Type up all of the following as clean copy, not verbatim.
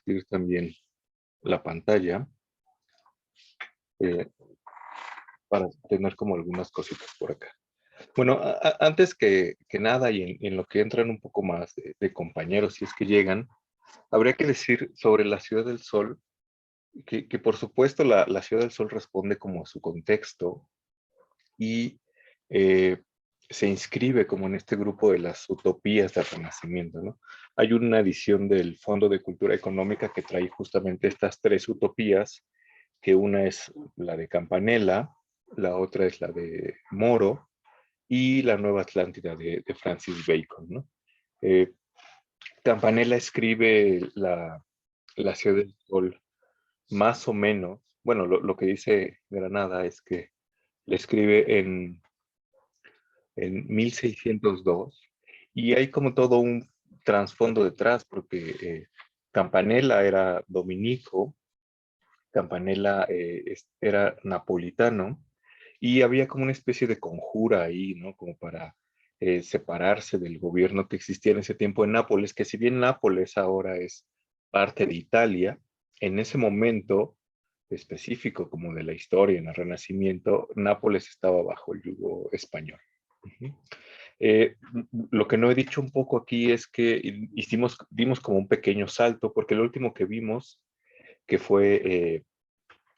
compartir también la pantalla eh, para tener como algunas cositas por acá. Bueno, antes que nada y en lo que entran un poco más de compañeros, si es que llegan, habría que decir sobre la Ciudad del Sol, que por supuesto la Ciudad del Sol responde como a su contexto y eh, se inscribe como en este grupo de las utopías del Renacimiento, ¿no? Hay una edición del Fondo de Cultura Económica que trae justamente estas tres utopías, que una es la de Campanella, la otra es la de Moro y la Nueva Atlántida de Francis Bacon, ¿no? Eh, Campanella escribe la Ciudad del Sol más o menos, bueno, lo que dice Granada es que le escribe en 1602 y hay como todo un trasfondo detrás porque Campanella era dominico, Campanella era napolitano y había como una especie de conjura ahí, ¿no? Como para separarse del gobierno que existía en ese tiempo en Nápoles, que si bien Nápoles ahora es parte de Italia, en ese momento específico como de la historia en el Renacimiento, Nápoles estaba bajo el yugo español. Ujú. Eh, lo que no he dicho un poco aquí es que dimos como un pequeño salto, porque lo último que vimos, que fue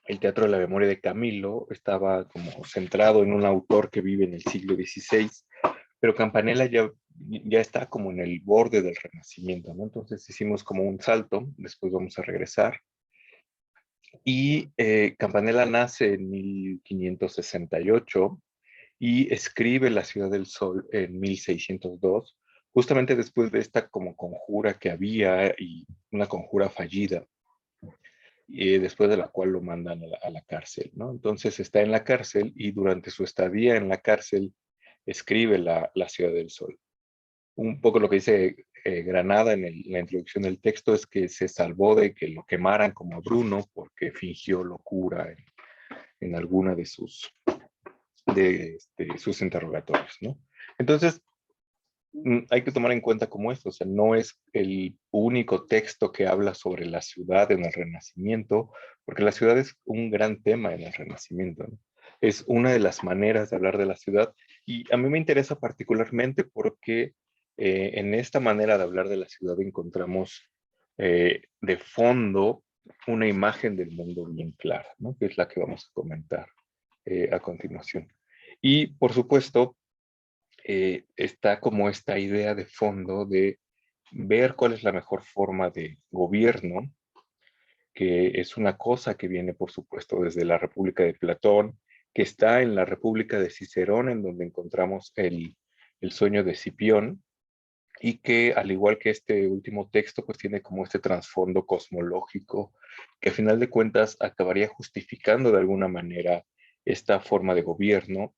el Teatro de la Memoria de Camilo, estaba como centrado en un autor que vive en el siglo XVI, pero Campanella ya está como en el borde del Renacimiento, ¿no? Entonces hicimos como un salto, después vamos a regresar. Y Campanella nace en 1568 y escribe La Ciudad del Sol en 1602, justamente después de esta como conjura que había y una conjura fallida, después de la cual lo mandan a la cárcel, ¿no? Entonces está en la cárcel y durante su estadía en la cárcel escribe la Ciudad del Sol. Un poco lo que dice Granada en la introducción del texto es que se salvó de que lo quemaran como Bruno porque fingió locura en alguna de sus interrogatorios, ¿no? Entonces, hay que tomar en cuenta como esto, o sea, no es el único texto que habla sobre la ciudad en el Renacimiento, porque la ciudad es un gran tema en el Renacimiento, ¿no? Es una de las maneras de hablar de la ciudad y a mí me interesa particularmente porque en esta manera de hablar de la ciudad encontramos de fondo una imagen del mundo bien clara, ¿no? Que es la que vamos a comentar a continuación. Y por supuesto, está como esta idea de fondo de ver cuál es la mejor forma de gobierno, que es una cosa que viene, por supuesto, desde la República de Platón, que está en la República de Cicerón, en donde encontramos el sueño de Escipión, y que al igual que este último texto, pues tiene como este trasfondo cosmológico, que a final de cuentas acabaría justificando de alguna manera esta forma de gobierno,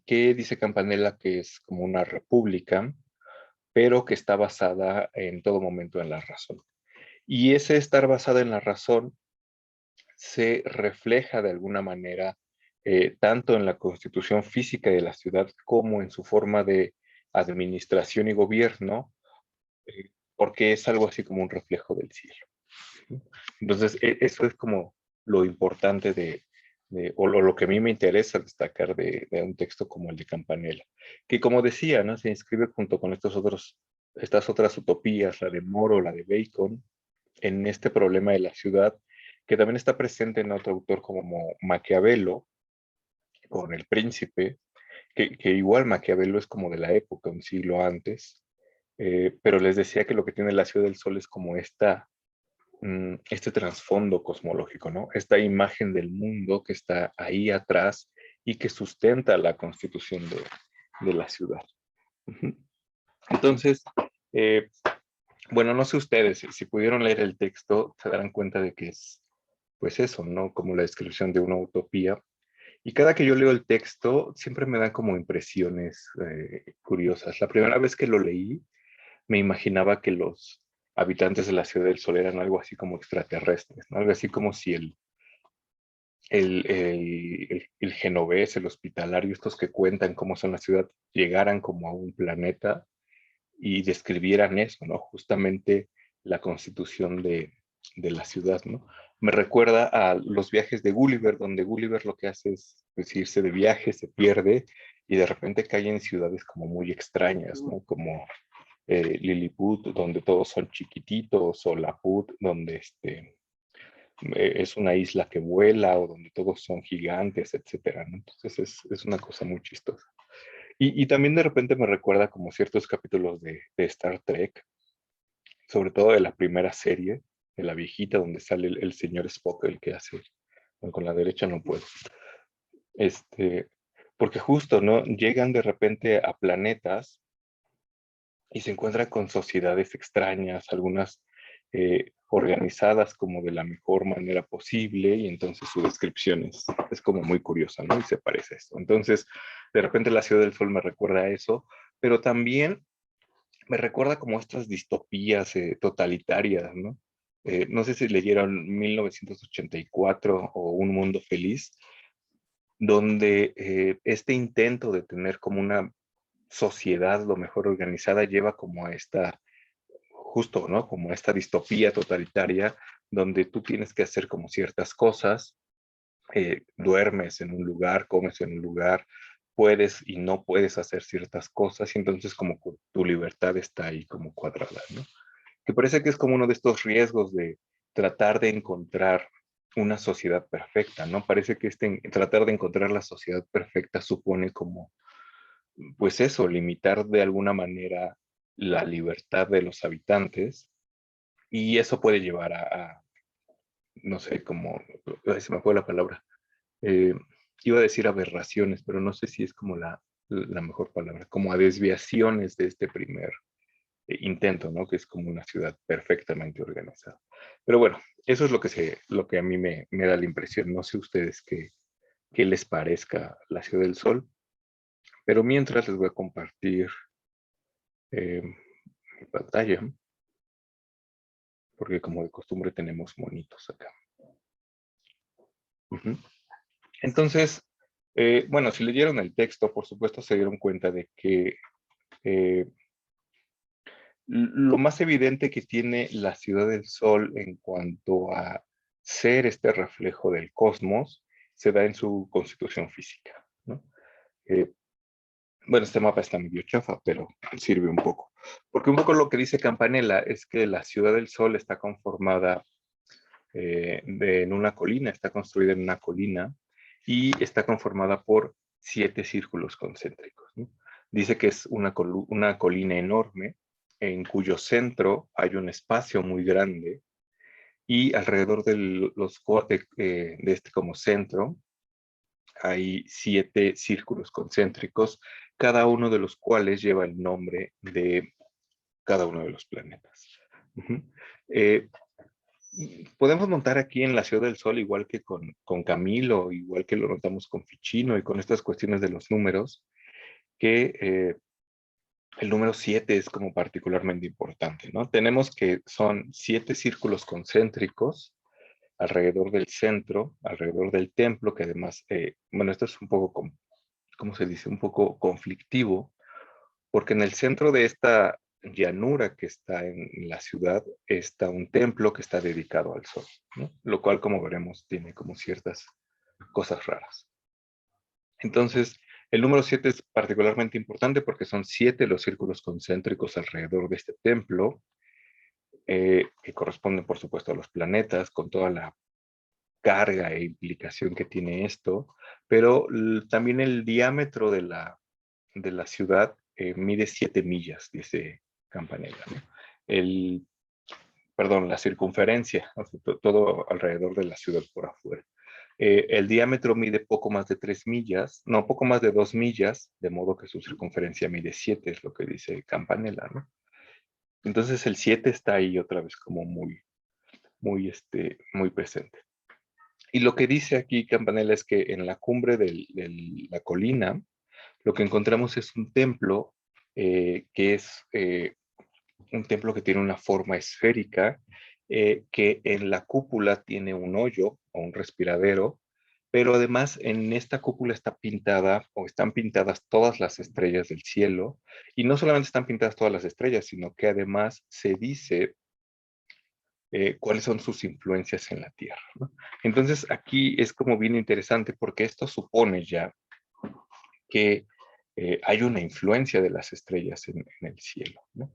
que dice Campanella que es como una república, pero que está basada en todo momento en la razón. Y ese estar basado en la razón se refleja de alguna manera tanto en la constitución física de la ciudad como en su forma de administración y gobierno, porque es algo así como un reflejo del cielo. Entonces, eso es como lo importante o lo que a mí me interesa destacar de un texto como el de Campanella, que como decía, ¿no? Se inscribe junto con estas otras utopías, la de Moro, la de Bacon, en este problema de la ciudad, que también está presente en otro autor como Maquiavelo, con El Príncipe, que igual Maquiavelo es como de la época, un siglo antes, pero les decía que lo que tiene la Ciudad del Sol es como este trasfondo cosmológico, ¿no? Esta imagen del mundo que está ahí atrás y que sustenta la constitución de la ciudad. Entonces, eh, bueno, no sé ustedes, si pudieron leer el texto, se darán cuenta de que es, pues eso, ¿no? Como la descripción de una utopía. Y cada que yo leo el texto, siempre me dan como impresiones curiosas. La primera vez que lo leí, me imaginaba que los habitantes de la Ciudad del Sol eran algo así como extraterrestres, ¿no? Algo así como si el genovés, el hospitalario, estos que cuentan cómo son la ciudad, llegaran como a un planeta y describieran eso, ¿no? Justamente la constitución de la ciudad, ¿no? Me recuerda a los viajes de Gulliver, donde Gulliver lo que hace es pues, irse de viaje, se pierde y de repente cae en ciudades como muy extrañas, ¿no? Como Lilliput, donde todos son chiquititos, o Laput, donde es una isla que vuela, o donde todos son gigantes, etcétera, ¿no? Entonces es una cosa muy chistosa. Y también de repente me recuerda como ciertos capítulos de Star Trek, sobre todo de la primera serie, de la viejita, donde sale el señor Spock, el que hace, bueno, con la derecha no puedo, este, porque justo, ¿no? Llegan de repente a planetas y se encuentran con sociedades extrañas, algunas organizadas como de la mejor manera posible, y entonces su descripción es como muy curiosa, ¿no? Y se parece a esto. Entonces, de repente la Ciudad del Sol me recuerda a eso, pero también me recuerda como estas distopías totalitarias, ¿no? No sé si leyeron 1984 o Un Mundo Feliz, donde este intento de tener como una sociedad lo mejor organizada lleva como a esta, justo, ¿no? Como a esta distopía totalitaria, donde tú tienes que hacer como ciertas cosas, duermes en un lugar, comes en un lugar, puedes y no puedes hacer ciertas cosas, y entonces como tu libertad está ahí como cuadrada, ¿no? Que parece que es como uno de estos riesgos de tratar de encontrar una sociedad perfecta, ¿no? Parece que tratar de encontrar la sociedad perfecta supone como, pues eso, limitar de alguna manera la libertad de los habitantes, y eso puede llevar no sé, como, ay, se me fue la palabra, eh, iba a decir aberraciones, pero no sé si es como la mejor palabra, como a desviaciones de este primer intento, ¿no? Que es como una ciudad perfectamente organizada. Pero bueno, eso es lo que a mí me da la impresión. No sé ustedes qué les parezca la Ciudad del Sol, pero mientras les voy a compartir mi pantalla, porque como de costumbre tenemos monitos acá. Ujú. Entonces, bueno, si leyeron el texto, por supuesto se dieron cuenta de que eh, lo más evidente que tiene la Ciudad del Sol en cuanto a ser este reflejo del cosmos se da en su constitución física, ¿no? Eh, bueno, este mapa está medio chafa, pero sirve un poco. Porque un poco lo que dice Campanella es que la Ciudad del Sol está conformada en una colina, está construida en una colina y está conformada por 7 círculos concéntricos, ¿no? Dice que es una colina enorme en cuyo centro hay un espacio muy grande, y alrededor de este como centro hay 7 círculos concéntricos, cada uno de los cuales lleva el nombre de cada uno de los planetas. Uh-huh. eh, Podemos notar aquí en la Ciudad del Sol, igual que con Camilo, igual que lo notamos con Ficino y con estas cuestiones de los números, que el número 7 es como particularmente importante, ¿no? Tenemos que son 7 círculos concéntricos alrededor del centro, alrededor del templo, que además, bueno, esto es un poco, ¿cómo se dice? Un poco conflictivo, porque en el centro de esta llanura que está en la ciudad está un templo que está dedicado al sol, ¿no? Lo cual, como veremos, tiene como ciertas cosas raras. Entonces, el número 7 es particularmente importante porque son 7 los círculos concéntricos alrededor de este templo, que corresponden, por supuesto, a los planetas, con toda la carga e implicación que tiene esto, pero también el diámetro de la ciudad mide 7 millas, dice Campanella, ¿no? El, perdón, la circunferencia, o sea, todo alrededor de la ciudad por afuera. El diámetro mide poco más de 3 millas, no, poco más de 2 millas, de modo que su circunferencia mide 7, es lo que dice Campanella, ¿no? Entonces el 7 está ahí otra vez como muy presente. Y lo que dice aquí Campanella es que en la cumbre de la colina, lo que encontramos es un templo que es un templo que tiene una forma esférica, que en la cúpula tiene un hoyo o un respiradero, pero además en esta cúpula está pintada o están pintadas todas las estrellas del cielo, y no solamente están pintadas todas las estrellas, sino que además se dice cuáles son sus influencias en la Tierra, ¿no? Entonces aquí es como bien interesante porque esto supone ya que hay una influencia de las estrellas en el cielo, ¿no?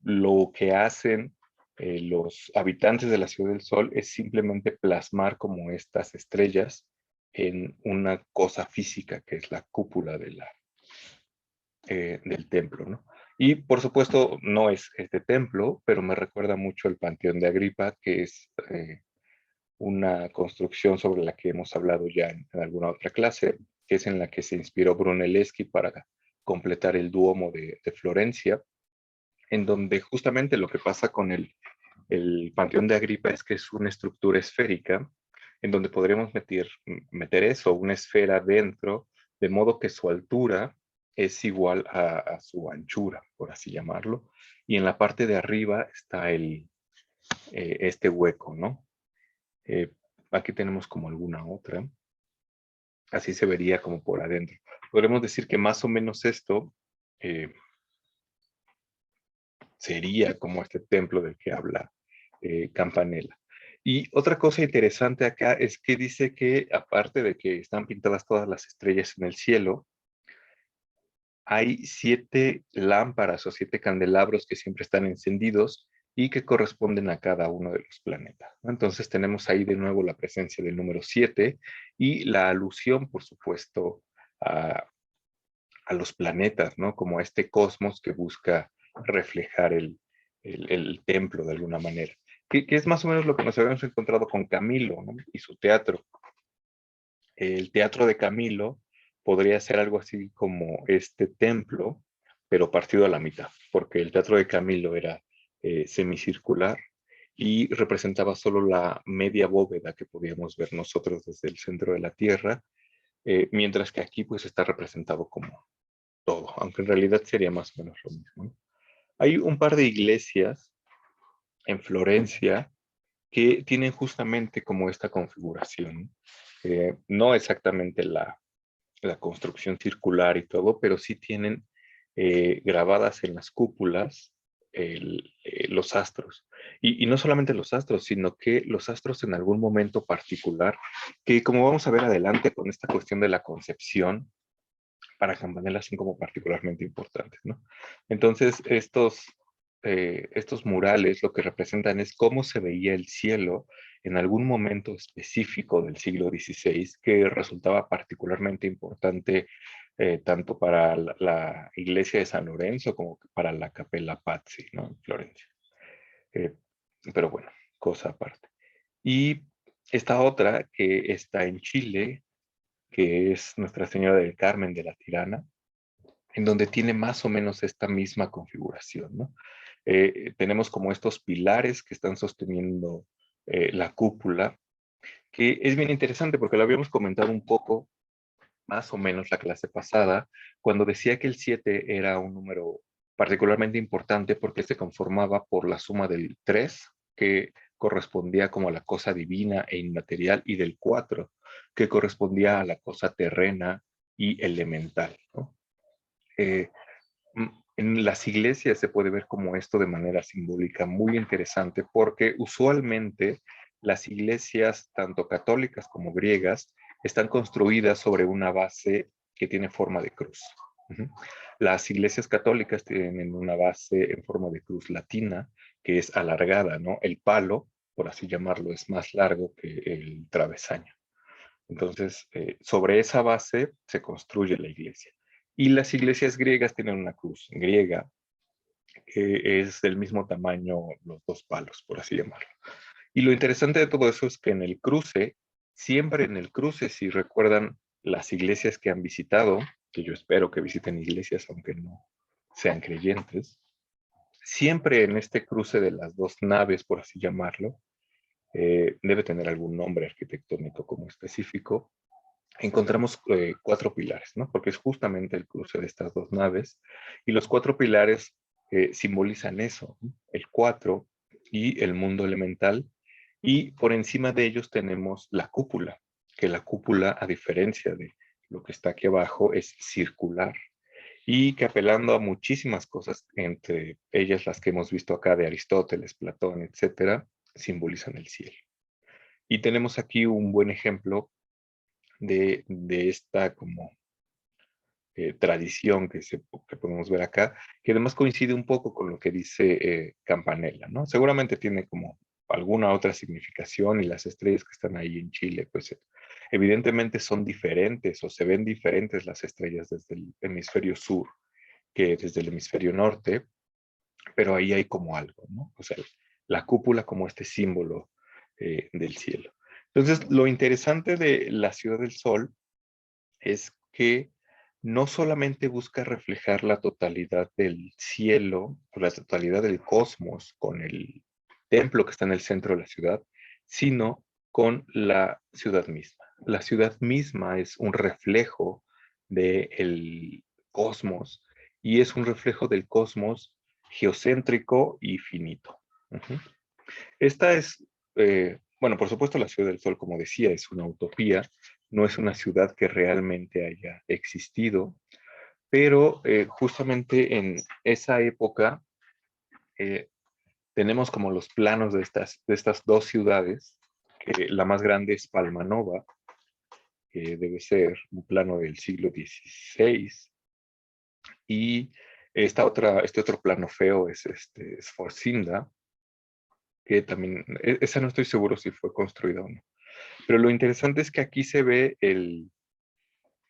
Lo que hacen los habitantes de la Ciudad del Sol es simplemente plasmar como estas estrellas en una cosa física que es la cúpula del templo, ¿no? Y por supuesto no es este templo, pero me recuerda mucho el Panteón de Agripa, que es una construcción sobre la que hemos hablado ya en alguna otra clase, que es en la que se inspiró Brunelleschi para completar el Duomo de Florencia, en donde justamente lo que pasa con el Panteón de Agripa es que es una estructura esférica, en donde podríamos meter eso, una esfera dentro, de modo que su altura es igual a su anchura, por así llamarlo, y en la parte de arriba está este hueco, ¿no? Eh, Aquí tenemos como alguna otra. Así se vería como por adentro. Podremos decir que más o menos esto eh, sería como este templo del que habla Campanella. Y otra cosa interesante acá es que dice que aparte de que están pintadas todas las estrellas en el cielo, hay 7 lámparas o 7 candelabros que siempre están encendidos y que corresponden a cada uno de los planetas, ¿no? Entonces tenemos ahí de nuevo la presencia del número 7 y la alusión, por supuesto, a los planetas, ¿no? Como a este cosmos que busca reflejar el templo de alguna manera. Que es más o menos lo que nos habíamos encontrado con Camilo, ¿no? Y su teatro. El teatro de Camilo podría ser algo así como este templo, pero partido a la mitad, porque el teatro de Camilo era semicircular y representaba solo la media bóveda que podíamos ver nosotros desde el centro de la Tierra, mientras que aquí pues está representado como todo, aunque en realidad sería más o menos lo mismo, ¿no? Hay un par de iglesias en Florencia que tienen justamente como esta configuración, no exactamente la construcción circular y todo, pero sí tienen grabadas en las cúpulas los astros. Y no solamente los astros, sino que los astros en algún momento particular, que como vamos a ver adelante con esta cuestión de la concepción, para Campanella son como particularmente importantes, ¿no? Entonces, estos murales lo que representan es cómo se veía el cielo en algún momento específico del siglo XVI que resultaba particularmente importante tanto para la iglesia de San Lorenzo como para la Capella Pazzi, ¿no? En Florencia. Eh, pero bueno, cosa aparte. Y esta otra que está en Chile, que es Nuestra Señora del Carmen de la Tirana, en donde tiene más o menos esta misma configuración, ¿no? Tenemos como estos pilares que están sosteniendo la cúpula, que es bien interesante porque lo habíamos comentado un poco, más o menos la clase pasada, cuando decía que el 7 era un número particularmente importante porque se conformaba por la suma del 3, que correspondía como a la cosa divina e inmaterial, y del 4, que correspondía a la cosa terrena y elemental, ¿no? Eh, en las iglesias se puede ver como esto de manera simbólica muy interesante porque usualmente las iglesias, tanto católicas como griegas, están construidas sobre una base que tiene forma de cruz. Ujú. Las iglesias católicas tienen una base en forma de cruz latina que es alargada, ¿no? El palo, por así llamarlo, es más largo que el travesaño. Entonces, sobre esa base se construye la iglesia. Y las iglesias griegas tienen una cruz griega que es del mismo tamaño los dos palos, por así llamarlo. Y lo interesante de todo eso es que en el cruce, siempre en el cruce, si recuerdan las iglesias que han visitado, que yo espero que visiten iglesias aunque no sean creyentes, siempre en este cruce de las dos naves, por así llamarlo, debe tener algún nombre arquitectónico como específico, encontramos 4 pilares, ¿no? Porque es justamente el cruce de estas dos naves y los 4 pilares simbolizan eso, ¿no? El 4 y el mundo elemental, y por encima de ellos tenemos la cúpula, que la cúpula, a diferencia de lo que está aquí abajo, es circular y que apelando a muchísimas cosas, entre ellas las que hemos visto acá de Aristóteles, Platón, etcétera, simbolizan el cielo. Y tenemos aquí un buen ejemplo de esta como tradición que podemos ver acá, que además coincide un poco con lo que dice Campanella, ¿no? Seguramente tiene como alguna otra significación y las estrellas que están ahí en Chile, pues evidentemente son diferentes o se ven diferentes las estrellas desde el hemisferio sur que desde el hemisferio norte, pero ahí hay como algo, ¿no? O sea, la cúpula como este símbolo del cielo. Entonces, lo interesante de la Ciudad del Sol es que no solamente busca reflejar la totalidad del cielo, o la totalidad del cosmos con el templo que está en el centro de la ciudad, sino con la ciudad misma. La ciudad misma es un reflejo del cosmos y es un reflejo del cosmos geocéntrico y finito. Ujú. Esta es, bueno, por supuesto la Ciudad del Sol, como decía, es una utopía, no es una ciudad que realmente haya existido, pero justamente en esa época eh, tenemos como los planos de estas dos ciudades, que la más grande es Palma Nova, que debe ser un plano del siglo XVI, y este otro plano feo es Sforcinda, que también, esa no estoy seguro si fue construida o no. Pero lo interesante es que aquí se ve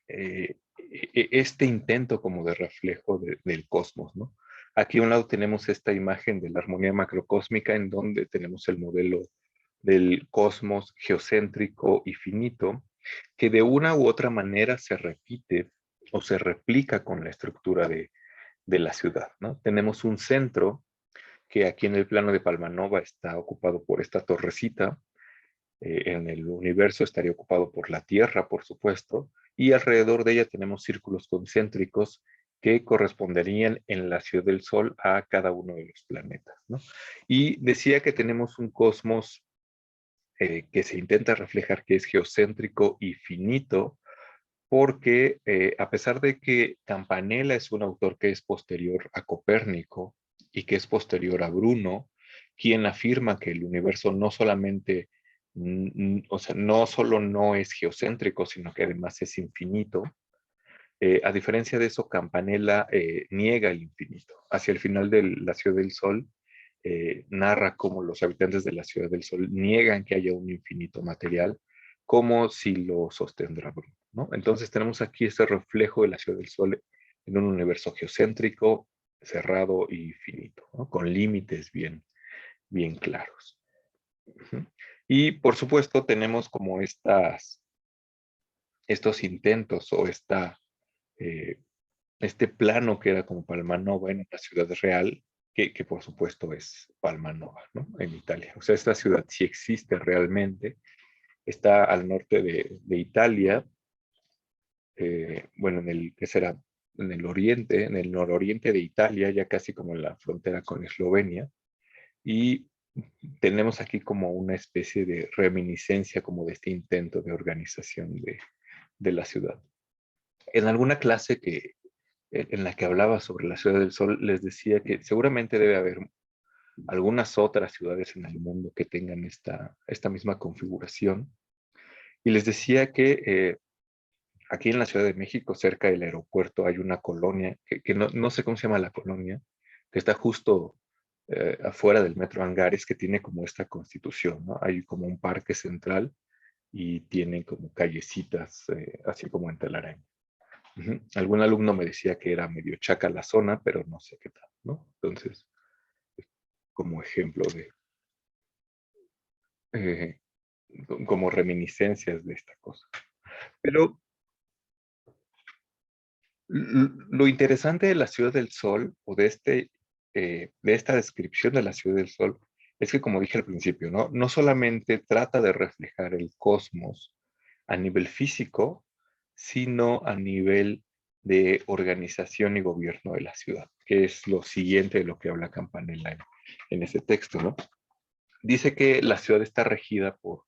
este intento como de reflejo del cosmos, ¿no? Aquí a un lado tenemos esta imagen de la armonía macrocósmica en donde tenemos el modelo del cosmos geocéntrico y finito, que de una u otra manera se repite o se replica con la estructura de la ciudad, ¿no? Tenemos un centro que aquí en el plano de Palmanova está ocupado por esta torrecita, en el universo estaría ocupado por la Tierra, por supuesto, y alrededor de ella tenemos círculos concéntricos que corresponderían en la Ciudad del Sol a cada uno de los planetas, ¿no? Y decía que tenemos un cosmos que se intenta reflejar que es geocéntrico y finito, porque a pesar de que Campanella es un autor que es posterior a Copérnico y que es posterior a Bruno, quien afirma que el universo no solamente, o sea, no solo no es geocéntrico, sino que además es infinito. A diferencia de eso, Campanella niega el infinito. Hacia el final de la Ciudad del Sol, narra cómo los habitantes de la Ciudad del Sol niegan que haya un infinito material, como si lo sostendrá Bruno, ¿no? Entonces tenemos aquí este reflejo de la Ciudad del Sol en un universo geocéntrico, cerrado y finito, ¿no? Con límites bien claros. Y por supuesto tenemos como estos intentos o eh, este plano que era como Palmanova en una ciudad real, que por supuesto es Palmanova, ¿no? En Italia. O sea, esta ciudad sí existe realmente, está al norte de Italia, bueno, ¿qué será? En el oriente, en el nororiente de Italia, ya casi como en la frontera con Eslovenia, y tenemos aquí como una especie de reminiscencia como de este intento de organización de la ciudad. En alguna clase en la que hablaba sobre la Ciudad del Sol, les decía que seguramente debe haber algunas otras ciudades en el mundo que tengan esta misma configuración. Y les decía que aquí en la Ciudad de México, cerca del aeropuerto, hay una colonia, que no sé cómo se llama la colonia, que está justo afuera del Metro Angares, que tiene como esta constitución, ¿no? Hay como un parque central y tiene como callecitas, así como en telaraña. Ujú. Algún alumno me decía que era medio chaca la zona, pero no sé qué tal, ¿no? Entonces, como ejemplo eh, como reminiscencias de esta cosa. Pero lo interesante de la Ciudad del Sol o de esta descripción de la Ciudad del Sol es que, como dije al principio, ¿no? No solamente trata de reflejar el cosmos a nivel físico, sino a nivel de organización y gobierno de la ciudad, que es lo siguiente de lo que habla Campanella en ese texto, ¿no? Dice que la ciudad está regida por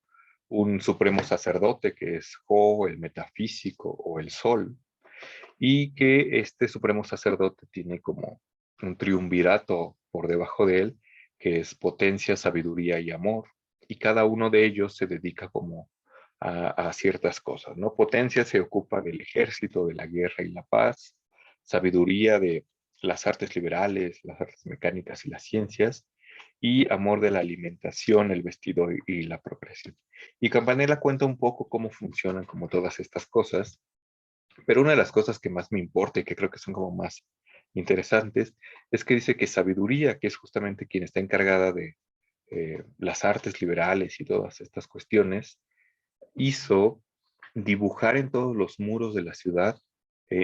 un supremo sacerdote que es Jo, el metafísico o el Sol, y que este supremo sacerdote tiene como un triunvirato por debajo de él, que es potencia, sabiduría y amor, y cada uno de ellos se dedica como a ciertas cosas, ¿no? Potencia se ocupa del ejército, de la guerra y la paz, sabiduría de las artes liberales, las artes mecánicas y las ciencias, y amor de la alimentación, el vestido y la progresión. Y Campanella cuenta un poco cómo funcionan como todas estas cosas, pero una de las cosas que más me importa y que creo que son como más interesantes es que dice que sabiduría, que es justamente quien está encargada de las artes liberales y todas estas cuestiones, hizo dibujar en todos los muros de la ciudad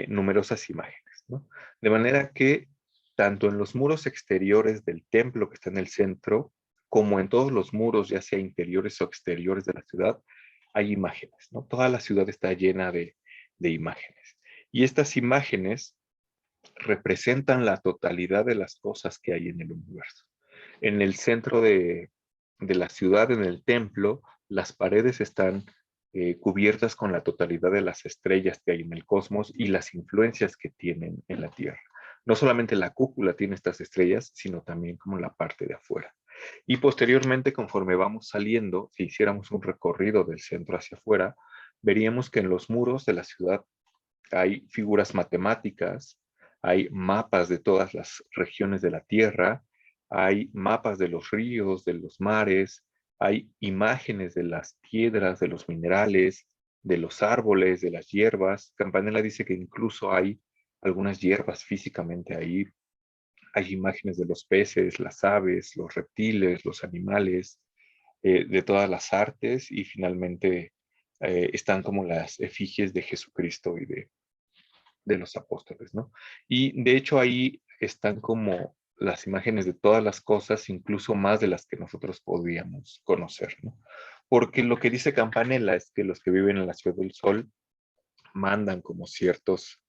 numerosas imágenes, ¿no? De manera que tanto en los muros exteriores del templo que está en el centro, como en todos los muros, ya sea interiores o exteriores de la ciudad, hay imágenes, ¿no? Toda la ciudad está llena de imágenes. Y estas imágenes representan la totalidad de las cosas que hay en el universo. En el centro de la ciudad, en el templo, las paredes están cubiertas con la totalidad de las estrellas que hay en el cosmos y las influencias que tienen en la Tierra. No solamente la cúpula tiene estas estrellas, sino también como la parte de afuera. Y posteriormente, conforme vamos saliendo, si hiciéramos un recorrido del centro hacia afuera, veríamos que en los muros de la ciudad hay figuras matemáticas, hay mapas de todas las regiones de la Tierra, hay mapas de los ríos, de los mares, hay imágenes de las piedras, de los minerales, de los árboles, de las hierbas. Campanella dice que incluso hay algunas hierbas físicamente ahí. Hay imágenes de los peces, las aves, los reptiles, los animales, de todas las artes y finalmente están como las efigies de Jesucristo y de los apóstoles, ¿no? Y de hecho ahí están como las imágenes de todas las cosas, incluso más de las que nosotros podíamos conocer, ¿no? Porque lo que dice Campanella es que los que viven en la Ciudad del Sol mandan como ciertos,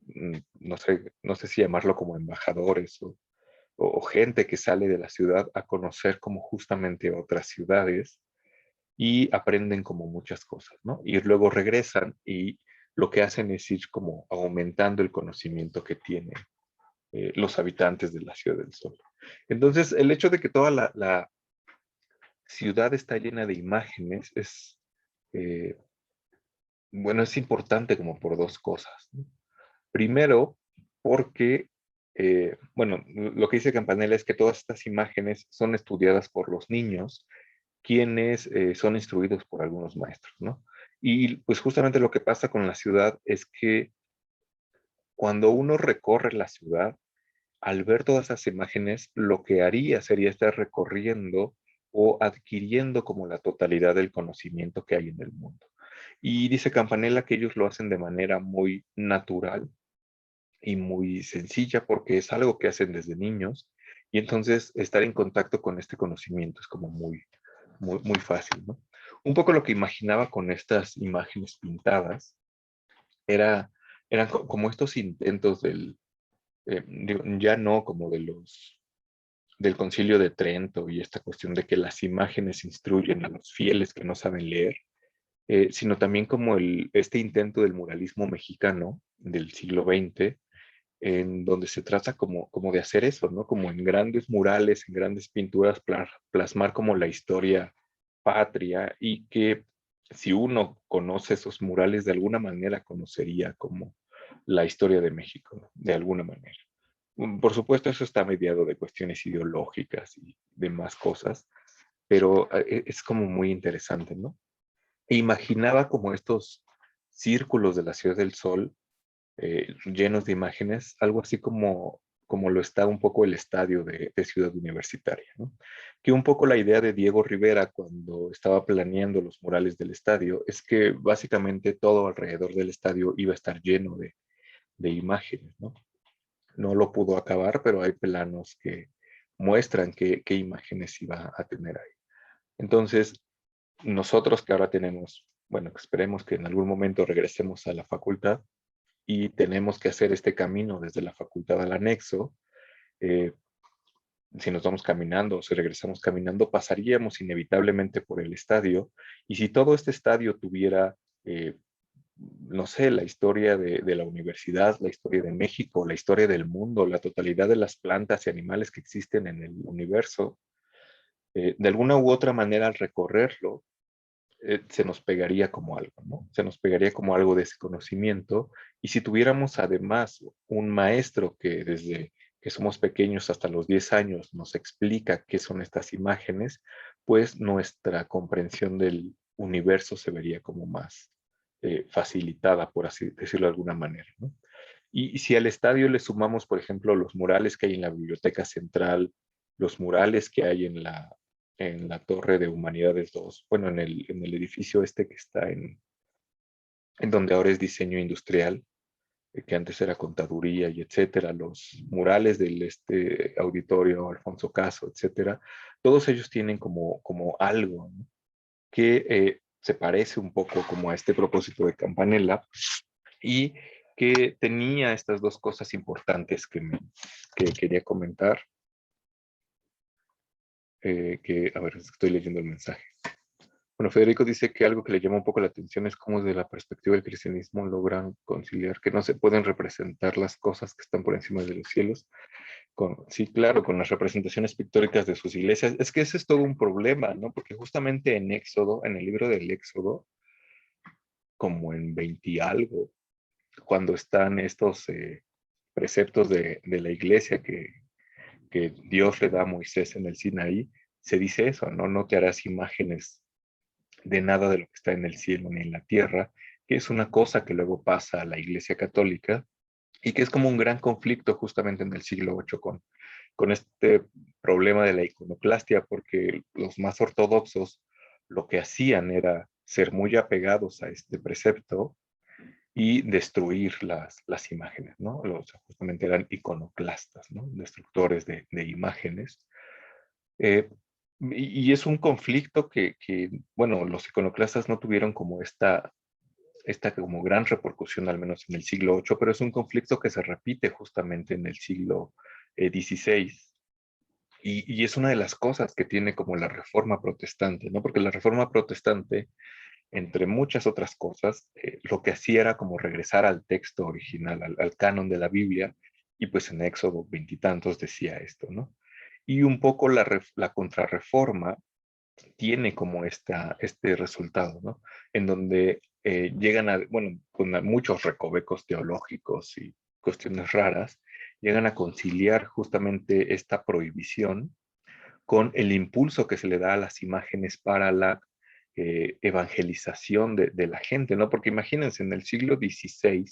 no sé si llamarlo como embajadores o gente que sale de la ciudad a conocer como justamente otras ciudades y aprenden como muchas cosas, ¿no? Y luego regresan y lo que hacen es ir como aumentando el conocimiento que tienen los habitantes de la Ciudad del Sol. Entonces, el hecho de que toda la ciudad está llena de imágenes eh, bueno, es importante como por dos cosas, ¿no? Primero, porque, bueno, lo que dice Campanella es que todas estas imágenes son estudiadas por los niños quienes son instruidos por algunos maestros, ¿no? Y pues justamente lo que pasa con la ciudad es que cuando uno recorre la ciudad, al ver todas esas imágenes, lo que haría sería estar recorriendo o adquiriendo como la totalidad del conocimiento que hay en el mundo. Y dice Campanella que ellos lo hacen de manera muy natural y muy sencilla porque es algo que hacen desde niños y entonces estar en contacto con este conocimiento es como muy fácil, ¿no? Un poco lo que imaginaba con estas imágenes pintadas era, eran como estos intentos ya no como del Concilio de Trento y esta cuestión de que las imágenes instruyen a los fieles que no saben leer, sino también como este intento del muralismo mexicano del siglo XX, en donde se trata como de hacer eso, ¿no? Como en grandes murales, en grandes pinturas, plasmar como la historia patria y que si uno conoce esos murales, de alguna manera conocería como la historia de México, ¿no? De alguna manera. Por supuesto, eso está mediado de cuestiones ideológicas y demás cosas, pero es como muy interesante, ¿no? E imaginaba como estos círculos de la Ciudad del Sol llenos de imágenes, algo así como lo está un poco el estadio de Ciudad Universitaria, ¿no? Que un poco la idea de Diego Rivera cuando estaba planeando los murales del estadio es que básicamente todo alrededor del estadio iba a estar lleno de imágenes, ¿no? No lo pudo acabar, pero hay planos que muestran qué imágenes iba a tener ahí. Entonces, nosotros que ahora tenemos, bueno, esperemos que en algún momento regresemos a la facultad, y tenemos que hacer este camino desde la facultad al anexo. Eh, si nos vamos caminando o si regresamos caminando, pasaríamos inevitablemente por el estadio. Y si todo este estadio tuviera, no sé, la historia de la universidad, la historia de México, la historia del mundo, la totalidad de las plantas y animales que existen en el universo, de alguna u otra manera al recorrerlo, se nos pegaría como algo, ¿no? Se nos pegaría como algo de ese conocimiento. Y si tuviéramos además un maestro que desde que somos pequeños hasta los 10 años nos explica qué son estas imágenes, pues nuestra comprensión del universo se vería como más facilitada, por así decirlo de alguna manera, ¿no? Y si al estadio le sumamos, por ejemplo, los murales que hay en la Biblioteca Central, los murales que hay en la Torre de Humanidades 2, bueno, en el edificio este que está en donde ahora es diseño industrial, que antes era contaduría y etcétera, los murales del este auditorio Alfonso Caso, etcétera, todos ellos tienen como algo, ¿no? Que se parece un poco como a este propósito de Campanella y que tenía estas dos cosas importantes que quería comentar, a ver, estoy leyendo el mensaje. Bueno, Federico dice que algo que le llama un poco la atención es cómo desde la perspectiva del cristianismo logran conciliar que no se pueden representar las cosas que están por encima de los cielos. Sí, claro, con las representaciones pictóricas de sus iglesias. Es que ese es todo un problema, ¿no? Porque justamente en Éxodo, en el libro del Éxodo, como en 20 y algo, cuando están estos preceptos de la iglesia que Dios le da a Moisés en el Sinaí, se dice eso, ¿no? No te harás imágenes de nada de lo que está en el cielo ni en la tierra, que es una cosa que luego pasa a la Iglesia Católica y que es como un gran conflicto justamente en el siglo VIII con este problema de la iconoclastia, porque los más ortodoxos lo que hacían era ser muy apegados a este precepto y destruir las imágenes, ¿no? Justamente eran iconoclastas, ¿no? Destructores de imágenes. Eh, y es un conflicto bueno, los iconoclastas no tuvieron como esta como gran repercusión, al menos en el siglo VIII, pero es un conflicto que se repite justamente en el siglo XVI. Y es una de las cosas que tiene como la reforma protestante, ¿no? Porque la reforma protestante, entre muchas otras cosas, lo que hacía era como regresar al texto original, al canon de la Biblia, y pues en Éxodo veintitantos decía esto, ¿no? Y un poco la contrarreforma tiene como este resultado, ¿no? En donde llegan a, bueno, con muchos recovecos teológicos y cuestiones raras, llegan a conciliar justamente esta prohibición con el impulso que se le da a las imágenes para la evangelización de la gente, ¿no? Porque imagínense, en el siglo XVI,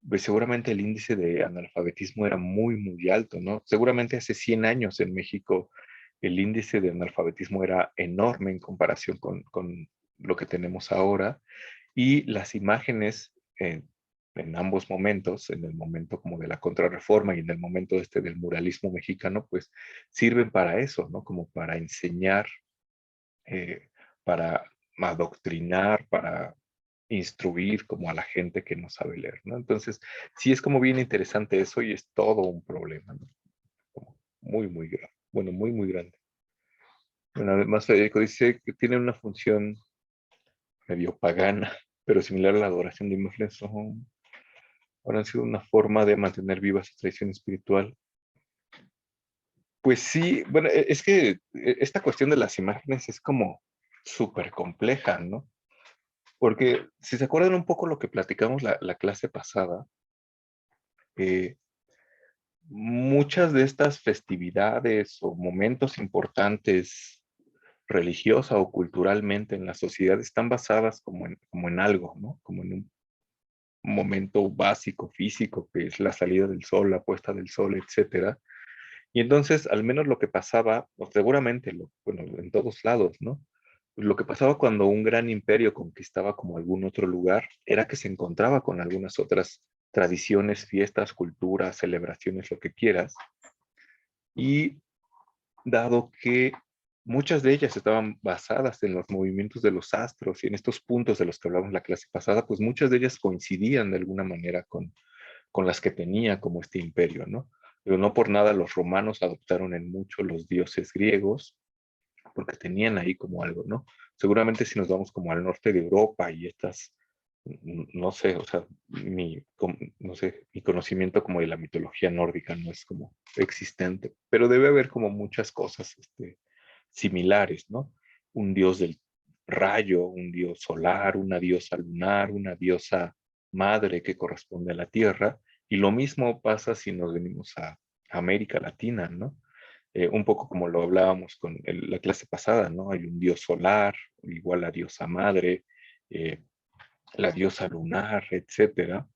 pues seguramente el índice de analfabetismo era muy, muy alto, ¿no? Seguramente hace 100 años en México el índice de analfabetismo era enorme en comparación con lo que tenemos ahora y las imágenes en ambos momentos, en el momento como de la contrarreforma y en el momento este del muralismo mexicano, pues sirven para eso, ¿no? Como para enseñar, eh, para adoctrinar, para instruir como a la gente que no sabe leer, ¿no? Entonces, sí es como bien interesante eso y es todo un problema, ¿no? Como muy, muy grande. Bueno, muy, muy grande. Bueno, además Federico dice que tiene una función medio pagana, pero similar a la adoración de imágenes, ahora han sido una forma de mantener viva su tradición espiritual. Pues sí, bueno, es que esta cuestión de las imágenes es como súper compleja, ¿no? Porque si se acuerdan un poco lo que platicamos la clase pasada, eh, muchas de estas festividades o momentos importantes religiosa o culturalmente en la sociedad están basadas como en algo, ¿no? Como en un momento básico, físico, que es la salida del sol, la puesta del sol, etcétera. Y entonces, al menos lo que pasaba, o seguramente, bueno, en todos lados, ¿no? Lo que pasaba cuando un gran imperio conquistaba como algún otro lugar era que se encontraba con algunas otras tradiciones, fiestas, culturas, celebraciones, lo que quieras. Y dado que muchas de ellas estaban basadas en los movimientos de los astros y en estos puntos de los que hablamos en la clase pasada, pues muchas de ellas coincidían de alguna manera con las que tenía como este imperio, ¿no? Pero no por nada los romanos adoptaron en mucho los dioses griegos, porque tenían ahí como algo, ¿no? Seguramente si nos vamos como al norte de Europa y estas no sé, o sea, no sé, mi conocimiento como de la mitología nórdica no es como existente, pero debe haber como muchas cosas similares, ¿no? Un dios del rayo, un dios solar, una diosa lunar, una diosa madre que corresponde a la tierra, y lo mismo pasa si nos venimos a América Latina, ¿no? Un poco como lo hablábamos con la clase pasada, ¿no? Hay un dios solar, igual a diosa madre, eh, la diosa lunar, etcétera.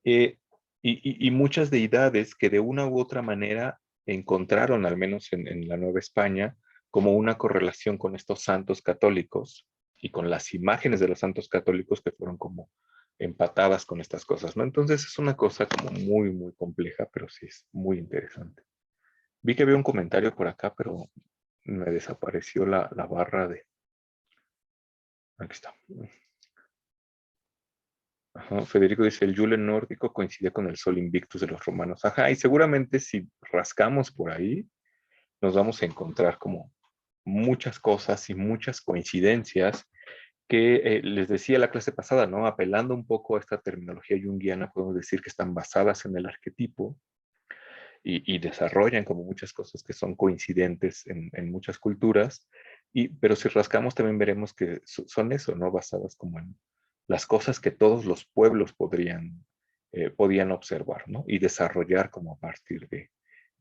Eh, y muchas deidades que de una u otra manera encontraron, al menos en la Nueva España, como una correlación con estos santos católicos y con las imágenes de los santos católicos que fueron como empatadas con estas cosas, ¿no? Entonces es una cosa como muy, muy compleja, pero sí es muy interesante. Vi que había un comentario por acá, pero me desapareció la barra de... Aquí está. Ajá, Federico dice, el Yule nórdico coincide con el Sol Invictus de los romanos. Ajá, y seguramente si rascamos por ahí, nos vamos a encontrar como muchas cosas y muchas coincidencias que les decía la clase pasada, ¿no? Apelando un poco a esta terminología junguiana, podemos decir que están basadas en el arquetipo y desarrollan como muchas cosas que son coincidentes en muchas culturas, pero si rascamos también veremos que son eso, ¿no? Basadas como en las cosas que todos los pueblos podían observar, ¿no? Y desarrollar como a partir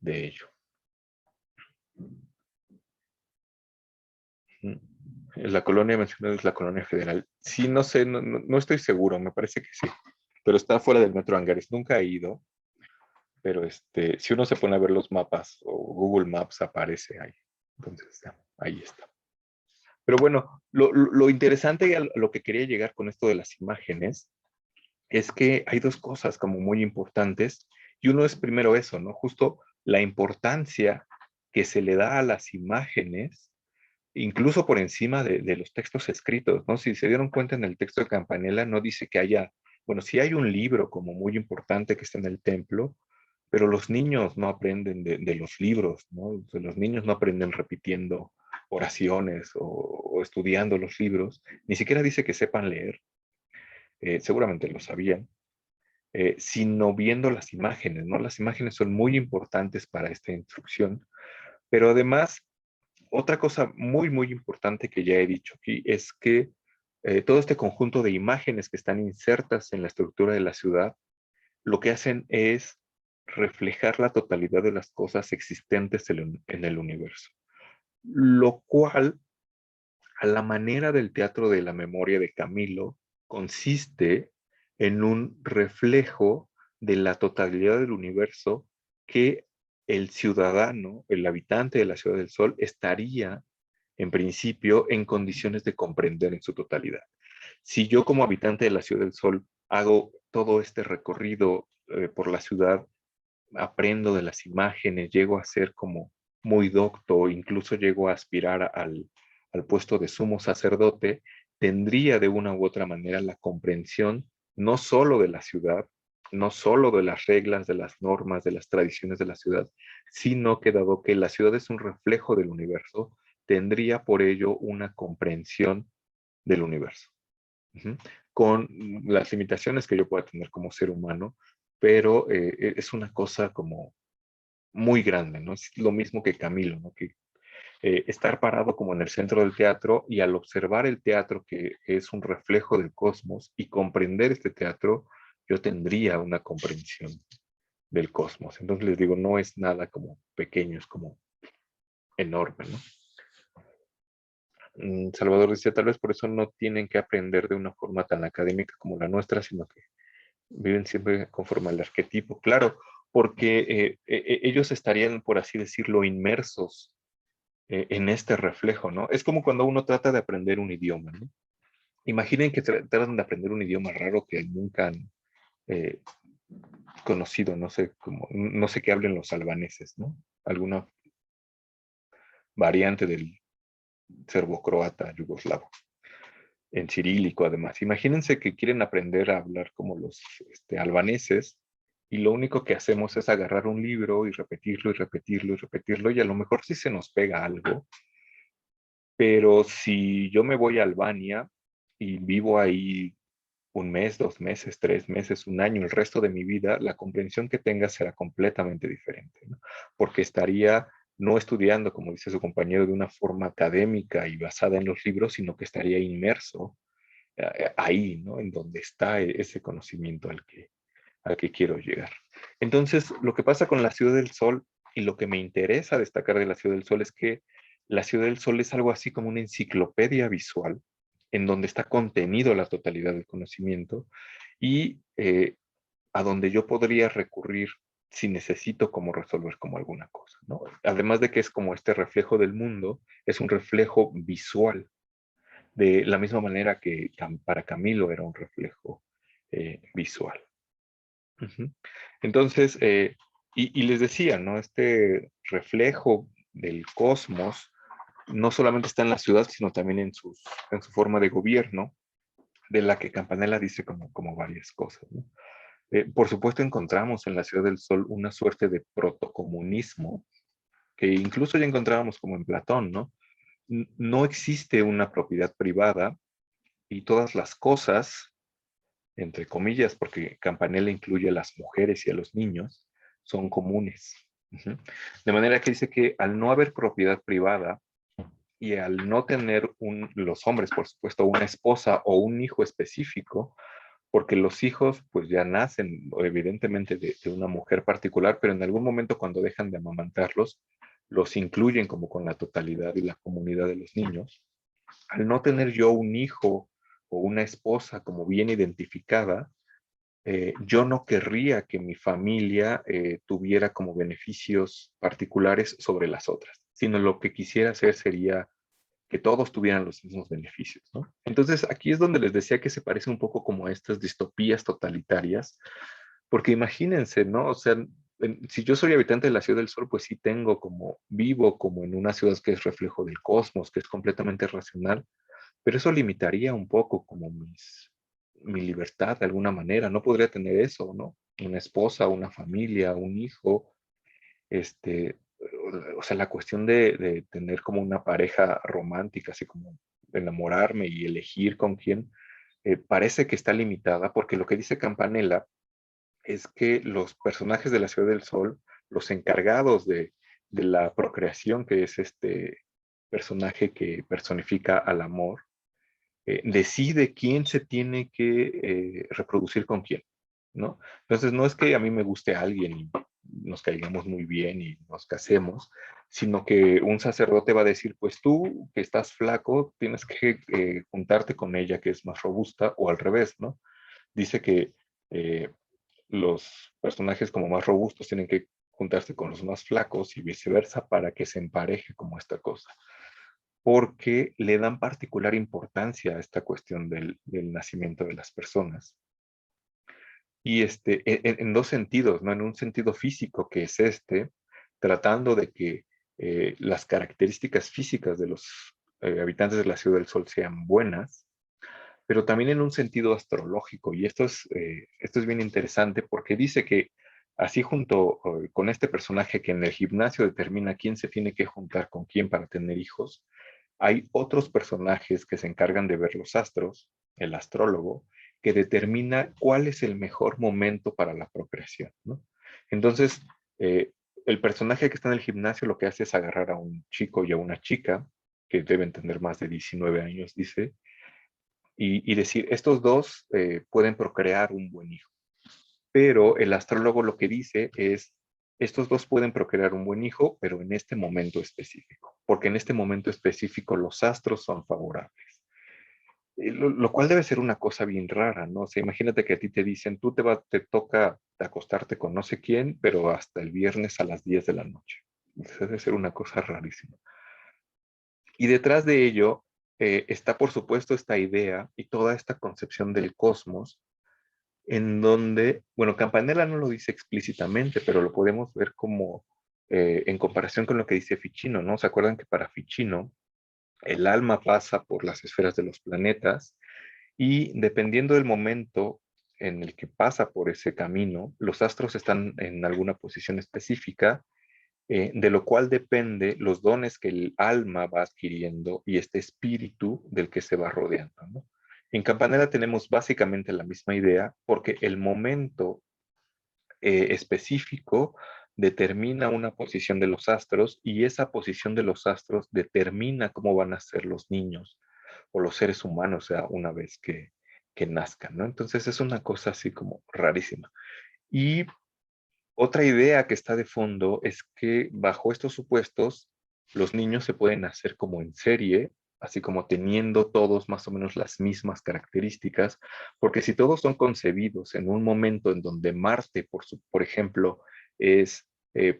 de ello. Mm. La colonia mencionada es la colonia federal. Sí, no sé, no estoy seguro, me parece que sí, pero está fuera del metro Angares. Nunca he ido, pero si uno se pone a ver los mapas o Google Maps aparece ahí. Entonces, ya, ahí está. Pero bueno, lo interesante y a lo que quería llegar con esto de las imágenes es que hay dos cosas como muy importantes y uno es primero eso, ¿no? Justo la importancia que se le da a las imágenes, incluso por encima de los textos escritos, ¿no? Si se dieron cuenta en el texto de Campanella, no dice que haya, bueno, sí hay un libro como muy importante que está en el templo, pero los niños no aprenden de los libros, ¿no? O sea, los niños no aprenden repitiendo oraciones o estudiando los libros, ni siquiera dice que sepan leer, seguramente lo sabían, sino viendo las imágenes, ¿no? Las imágenes son muy importantes para esta instrucción, pero además, otra cosa muy, muy importante que ya he dicho aquí es que todo este conjunto de imágenes que están insertas en la estructura de la ciudad lo que hacen es reflejar la totalidad de las cosas existentes en el universo. Lo cual, a la manera del teatro de la memoria de Camilo, consiste en un reflejo de la totalidad del universo que el ciudadano, el habitante de la Ciudad del Sol, estaría en principio en condiciones de comprender en su totalidad. Si yo como habitante de la Ciudad del Sol hago todo este recorrido por la ciudad, aprendo de las imágenes, llego a ser como muy docto, incluso llego a aspirar al puesto de sumo sacerdote, tendría de una u otra manera la comprensión no solo de la ciudad, no solo de las reglas, de las normas, de las tradiciones de la ciudad, sino que dado que la ciudad es un reflejo del universo, tendría por ello una comprensión del universo. Ujú. Con las limitaciones que yo pueda tener como ser humano, pero es una cosa como muy grande, ¿no? Es lo mismo que Camilo, ¿no? Que estar parado como en el centro del teatro y al observar el teatro que es un reflejo del cosmos y comprender este teatro, yo tendría una comprensión del cosmos. Entonces les digo, no es nada como pequeño, es como enorme, ¿no? Salvador decía, tal vez por eso no tienen que aprender de una forma tan académica como la nuestra, sino que viven siempre conforme al arquetipo, claro, porque ellos estarían, por así decirlo, inmersos en este reflejo, ¿no? Es como cuando uno trata de aprender un idioma, ¿no? Imaginen que tratan de aprender un idioma raro que nunca han eh, conocido, no sé, no sé qué hablen los albaneses, ¿no? Alguna variante del serbo-croata, yugoslavo, en cirílico además. Imagínense que quieren aprender a hablar como los albaneses y lo único que hacemos es agarrar un libro y repetirlo y repetirlo y repetirlo y a lo mejor sí se nos pega algo, pero si yo me voy a Albania y vivo ahí un mes, 2 meses, 3 meses, un año, el resto de mi vida, la comprensión que tenga será completamente diferente, ¿no? Porque estaría no estudiando, como dice su compañero, de una forma académica y basada en los libros, sino que estaría inmerso ahí, ¿no? En donde está ese conocimiento al que quiero llegar. Entonces, lo que pasa con la Ciudad del Sol y lo que me interesa destacar de la Ciudad del Sol es que la Ciudad del Sol es algo así como una enciclopedia visual en donde está contenido la totalidad del conocimiento y a donde yo podría recurrir si necesito como resolver como alguna cosa, ¿no? Además de que es como este reflejo del mundo, es un reflejo visual, de la misma manera que para Camilo era un reflejo visual. Ujú. Entonces, y les decía, ¿no? Este reflejo del cosmos no solamente está en la ciudad, sino también en su forma de gobierno, de la que Campanella dice como varias cosas, ¿no? Por supuesto, encontramos en la Ciudad del Sol una suerte de protocomunismo, que incluso ya encontrábamos como en Platón, ¿no? No existe una propiedad privada y todas las cosas, entre comillas, porque Campanella incluye a las mujeres y a los niños, son comunes. Ujú. De manera que dice que al no haber propiedad privada y al no tener los hombres, por supuesto, una esposa o un hijo específico, porque los hijos pues ya nacen evidentemente de una mujer particular, pero en algún momento cuando dejan de amamantarlos, los incluyen como con la totalidad y la comunidad de los niños. Al no tener yo un hijo o una esposa como bien identificada, yo no querría que mi familia tuviera como beneficios particulares sobre las otras, sino lo que quisiera hacer sería que todos tuvieran los mismos beneficios, ¿no? Entonces, aquí es donde les decía que se parece un poco como a estas distopías totalitarias, porque imagínense, ¿no? O sea, si yo soy habitante de la Ciudad del Sol, pues sí vivo como en una ciudad que es reflejo del cosmos, que es completamente racional, pero eso limitaría un poco como mi libertad de alguna manera. No podría tener eso, ¿no? Una esposa, una familia, un hijo, este, o sea, la cuestión de tener como una pareja romántica, así como enamorarme y elegir con quién, parece que está limitada porque lo que dice Campanella es que los personajes de la Ciudad del Sol, los encargados de la procreación, que es este personaje que personifica al amor, decide quién se tiene que reproducir con quién, ¿no? Entonces, no es que a mí me guste alguien y nos caigamos muy bien y nos casemos, sino que un sacerdote va a decir, pues tú que estás flaco, tienes que juntarte con ella que es más robusta, o al revés, ¿no? Dice que eh, los personajes como más robustos tienen que juntarse con los más flacos y viceversa para que se empareje como esta cosa, porque le dan particular importancia a esta cuestión del nacimiento de las personas. Y en dos sentidos, ¿no? En un sentido físico, que es tratando de que las características físicas de los habitantes de la Ciudad del Sol sean buenas, pero también en un sentido astrológico. Y esto es bien interesante porque dice que así junto con este personaje que en el gimnasio determina quién se tiene que juntar con quién para tener hijos, hay otros personajes que se encargan de ver los astros, el astrólogo, que determina cuál es el mejor momento para la procreación, ¿no? Entonces, eh, el personaje que está en el gimnasio lo que hace es agarrar a un chico y a una chica, que deben tener más de 19 años, dice, y decir, estos dos pueden procrear un buen hijo. Pero el astrólogo lo que dice es, estos dos pueden procrear un buen hijo, pero en este momento específico, porque en este momento específico los astros son favorables. Lo cual debe ser una cosa bien rara, ¿no? O sea, imagínate que a ti te dicen, te toca acostarte con no sé quién, pero hasta el viernes a las 10 de la noche. Debe ser una cosa rarísima. Y detrás de ello está, por supuesto, esta idea y toda esta concepción del cosmos, en donde, bueno, Campanella no lo dice explícitamente, pero lo podemos ver como en comparación con lo que dice Ficino, ¿no? ¿Se acuerdan que para Ficino el alma pasa por las esferas de los planetas y dependiendo del momento en el que pasa por ese camino, los astros están en alguna posición específica, de lo cual depende los dones que el alma va adquiriendo y este espíritu del que se va rodeando, ¿no? En Campanella tenemos básicamente la misma idea porque el momento específico determina una posición de los astros y esa posición de los astros determina cómo van a ser los niños o los seres humanos, o sea, una vez que nazcan, ¿no? Entonces es una cosa así como rarísima. Y otra idea que está de fondo es que bajo estos supuestos, los niños se pueden hacer como en serie, así como teniendo todos más o menos las mismas características, porque si todos son concebidos en un momento en donde Marte, por ejemplo, es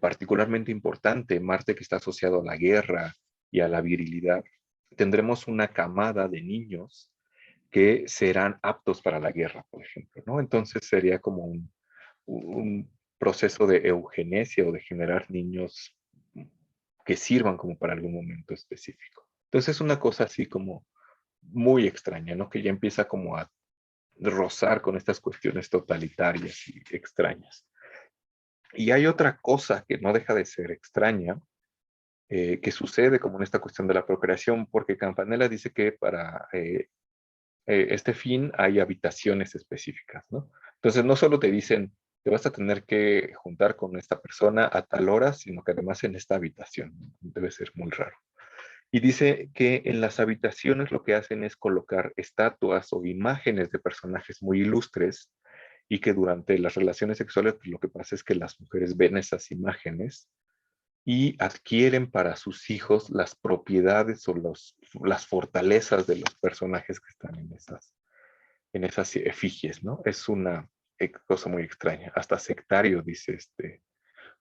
particularmente importante, Marte que está asociado a la guerra y a la virilidad, tendremos una camada de niños que serán aptos para la guerra, por ejemplo, ¿no? Entonces sería como un proceso de eugenesia o de generar niños que sirvan como para algún momento específico. Entonces es una cosa así como muy extraña, ¿no? Que ya empieza como a rozar con estas cuestiones totalitarias y extrañas. Y hay otra cosa que no deja de ser extraña, que sucede como en esta cuestión de la procreación, porque Campanella dice que para este fin hay habitaciones específicas, ¿no? Entonces no solo te dicen, te vas a tener que juntar con esta persona a tal hora, sino que además en esta habitación. Debe ser muy raro. Y dice que en las habitaciones lo que hacen es colocar estatuas o imágenes de personajes muy ilustres y que durante las relaciones sexuales pues, lo que pasa es que las mujeres ven esas imágenes y adquieren para sus hijos las propiedades o las fortalezas de los personajes que están en esas efigies, ¿no? Es una cosa muy extraña, hasta sectario, dice este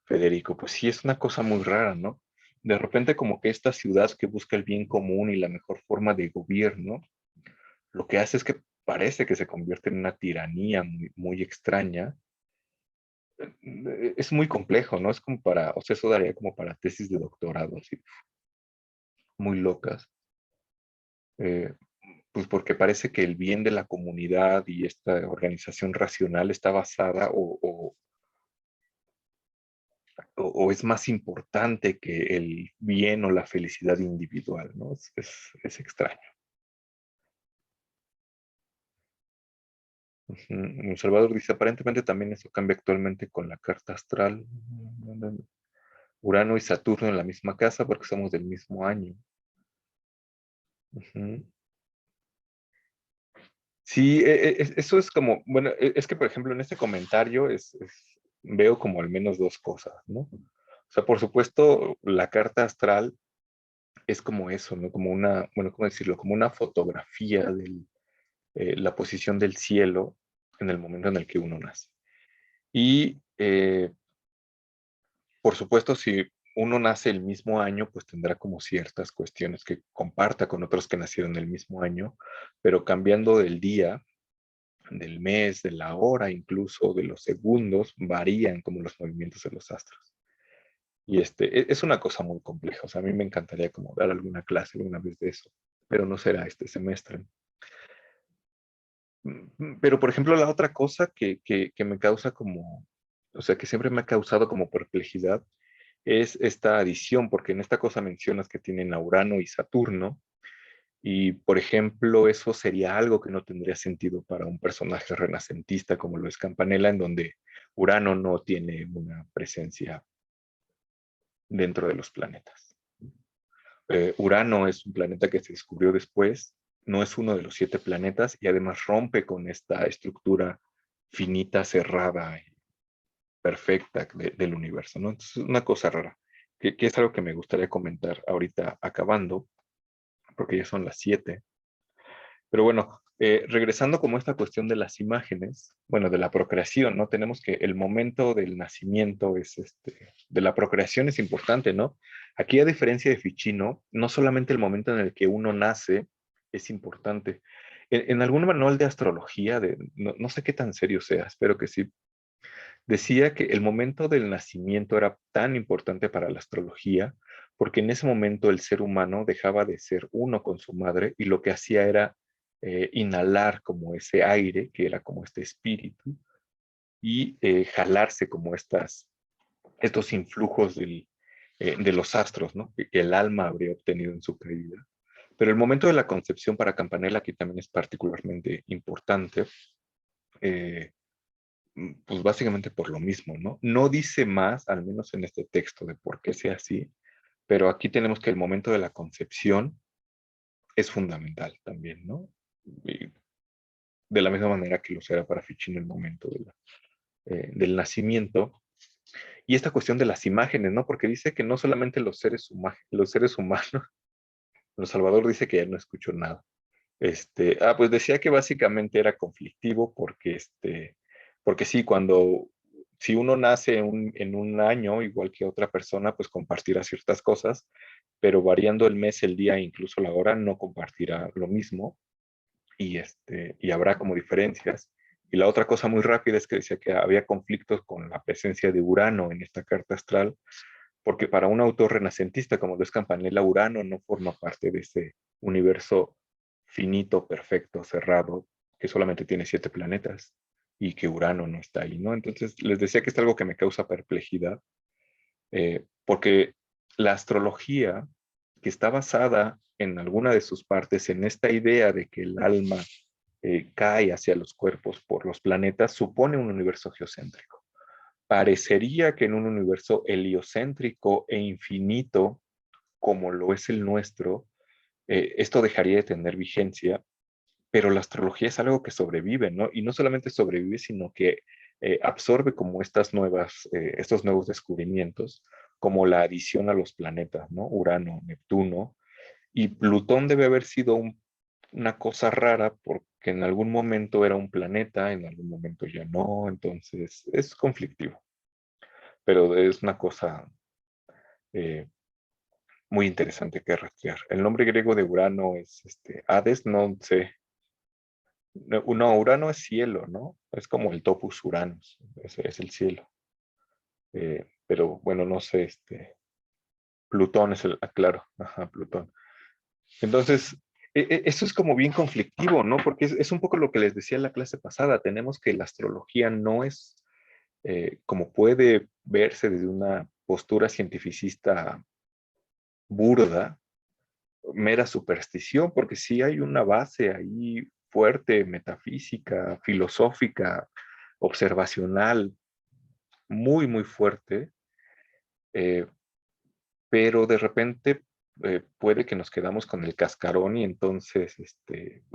Federico. Pues sí, es una cosa muy rara, ¿no? De repente como que esta ciudad que busca el bien común y la mejor forma de gobierno, lo que hace es que parece que se convierte en una tiranía muy, muy extraña. Es muy complejo, ¿no? Es como para, o sea, eso daría como para tesis de doctorado, así, muy locas. Eh, pues porque parece que el bien de la comunidad y esta organización racional está basada o es más importante que el bien o la felicidad individual, ¿no? Es extraño. Salvador dice, aparentemente también eso cambia actualmente con la carta astral. Urano y Saturno en la misma casa porque somos del mismo año. Ujú. Sí, eso es como, bueno, es que por ejemplo en este comentario veo como al menos dos cosas, ¿no? O sea, por supuesto, la carta astral es como eso, ¿no? Como una, bueno, ¿cómo decirlo? Como una fotografía de la posición del cielo en el momento en el que uno nace. Y, por supuesto, si uno nace el mismo año, pues tendrá como ciertas cuestiones que comparta con otros que nacieron el mismo año, pero cambiando del día, del mes, de la hora, incluso de los segundos, varían como los movimientos de los astros. Y es una cosa muy compleja. O sea, a mí me encantaría como dar alguna clase alguna vez de eso, pero no será este semestre. Pero, por ejemplo, la otra cosa que me causa como, o sea, que siempre me ha causado como perplejidad es esta adición, porque en esta cosa mencionas que tienen a Urano y Saturno, y, por ejemplo, eso sería algo que no tendría sentido para un personaje renacentista como lo es Campanella, en donde Urano no tiene una presencia dentro de los planetas. Urano es un planeta que se descubrió después, no es uno de los 7 planetas y además rompe con esta estructura finita, cerrada y perfecta del universo, ¿no? Entonces, una cosa rara, que es algo que me gustaría comentar ahorita acabando, porque ya son las 7. Pero bueno, regresando como a esta cuestión de las imágenes, bueno, de la procreación, ¿no? Tenemos que el momento del nacimiento de la procreación es importante, ¿no? Aquí, a diferencia de Ficino, no solamente el momento en el que uno nace es importante. En algún manual de astrología, no sé qué tan serio sea, espero que sí, decía que el momento del nacimiento era tan importante para la astrología porque en ese momento el ser humano dejaba de ser uno con su madre y lo que hacía era inhalar como ese aire, que era como este espíritu, y jalarse como estos influjos de los astros, ¿no? Que el alma habría obtenido en su caída. Pero el momento de la concepción para Campanella aquí también es particularmente importante, pues básicamente por lo mismo, ¿no? No dice más, al menos en este texto, de por qué sea así, pero aquí tenemos que el momento de la concepción es fundamental también, ¿no? Y de la misma manera que lo será para Ficino el momento del nacimiento. Y esta cuestión de las imágenes, ¿no? Porque dice que no solamente los seres humanos, los Salvador dice que ya no escuchó nada. Pues decía que básicamente era conflictivo porque, porque sí, si uno nace en un año, igual que otra persona, pues compartirá ciertas cosas, pero variando el mes, el día e incluso la hora, no compartirá lo mismo y habrá como diferencias. Y la otra cosa muy rápida es que decía que había conflictos con la presencia de Urano en esta carta astral, porque para un autor renacentista como lo es Campanella, Urano no forma parte de ese universo finito, perfecto, cerrado, que solamente tiene 7 planetas y que Urano no está ahí, ¿no? Entonces les decía que es algo que me causa perplejidad, porque la astrología, que está basada en alguna de sus partes en esta idea de que el alma cae hacia los cuerpos por los planetas, supone un universo geocéntrico. Parecería que en un universo heliocéntrico e infinito, como lo es el nuestro, esto dejaría de tener vigencia, pero la astrología es algo que sobrevive, ¿no? Y no solamente sobrevive, sino que absorbe como estos nuevos descubrimientos, como la adición a los planetas, ¿no? Urano, Neptuno, y Plutón debe haber sido una cosa rara porque en algún momento era un planeta, en algún momento ya no, entonces es conflictivo, pero es una cosa eh, muy interesante que rastrear. El nombre griego de Urano es Hades, no sé. No, Urano es cielo, ¿no? Es como el topus Uranus, es el cielo. Pero bueno, no sé, Plutón es claro, ajá, Plutón. Entonces, eso es como bien conflictivo, ¿no? Porque es un poco lo que les decía en la clase pasada. Tenemos que la astrología no es como puede verse desde una postura cientificista burda, mera superstición, porque sí hay una base ahí fuerte, metafísica, filosófica, observacional, muy, muy fuerte, eh, pero de repente puede que nos quedamos con el cascarón y entonces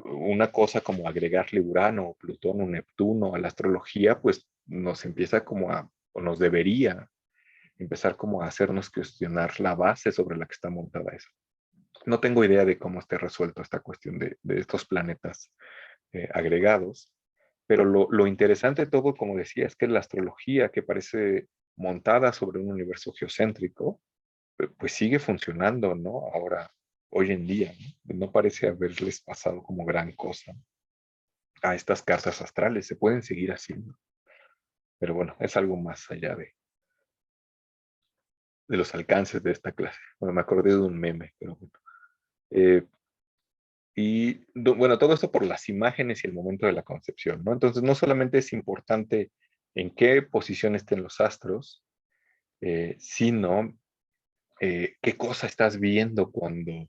una cosa como agregarle Urano, Plutón o Neptuno a la astrología, pues nos empieza como o nos debería empezar como a hacernos cuestionar la base sobre la que está montada eso. No tengo idea de cómo esté resuelto esta cuestión de estos planetas agregados, pero lo interesante de todo, como decía, es que la astrología que parece montada sobre un universo geocéntrico, pues sigue funcionando, ¿no? Ahora, hoy en día, ¿no? No parece haberles pasado como gran cosa a estas cartas astrales, se pueden seguir haciendo, pero bueno, es algo más allá de los alcances de esta clase. Bueno, me acordé de un meme, pero bueno. Eh, bueno, todo esto por las imágenes y el momento de la concepción, ¿no? Entonces, no solamente es importante en qué posición estén los astros, sino qué cosa estás viendo cuando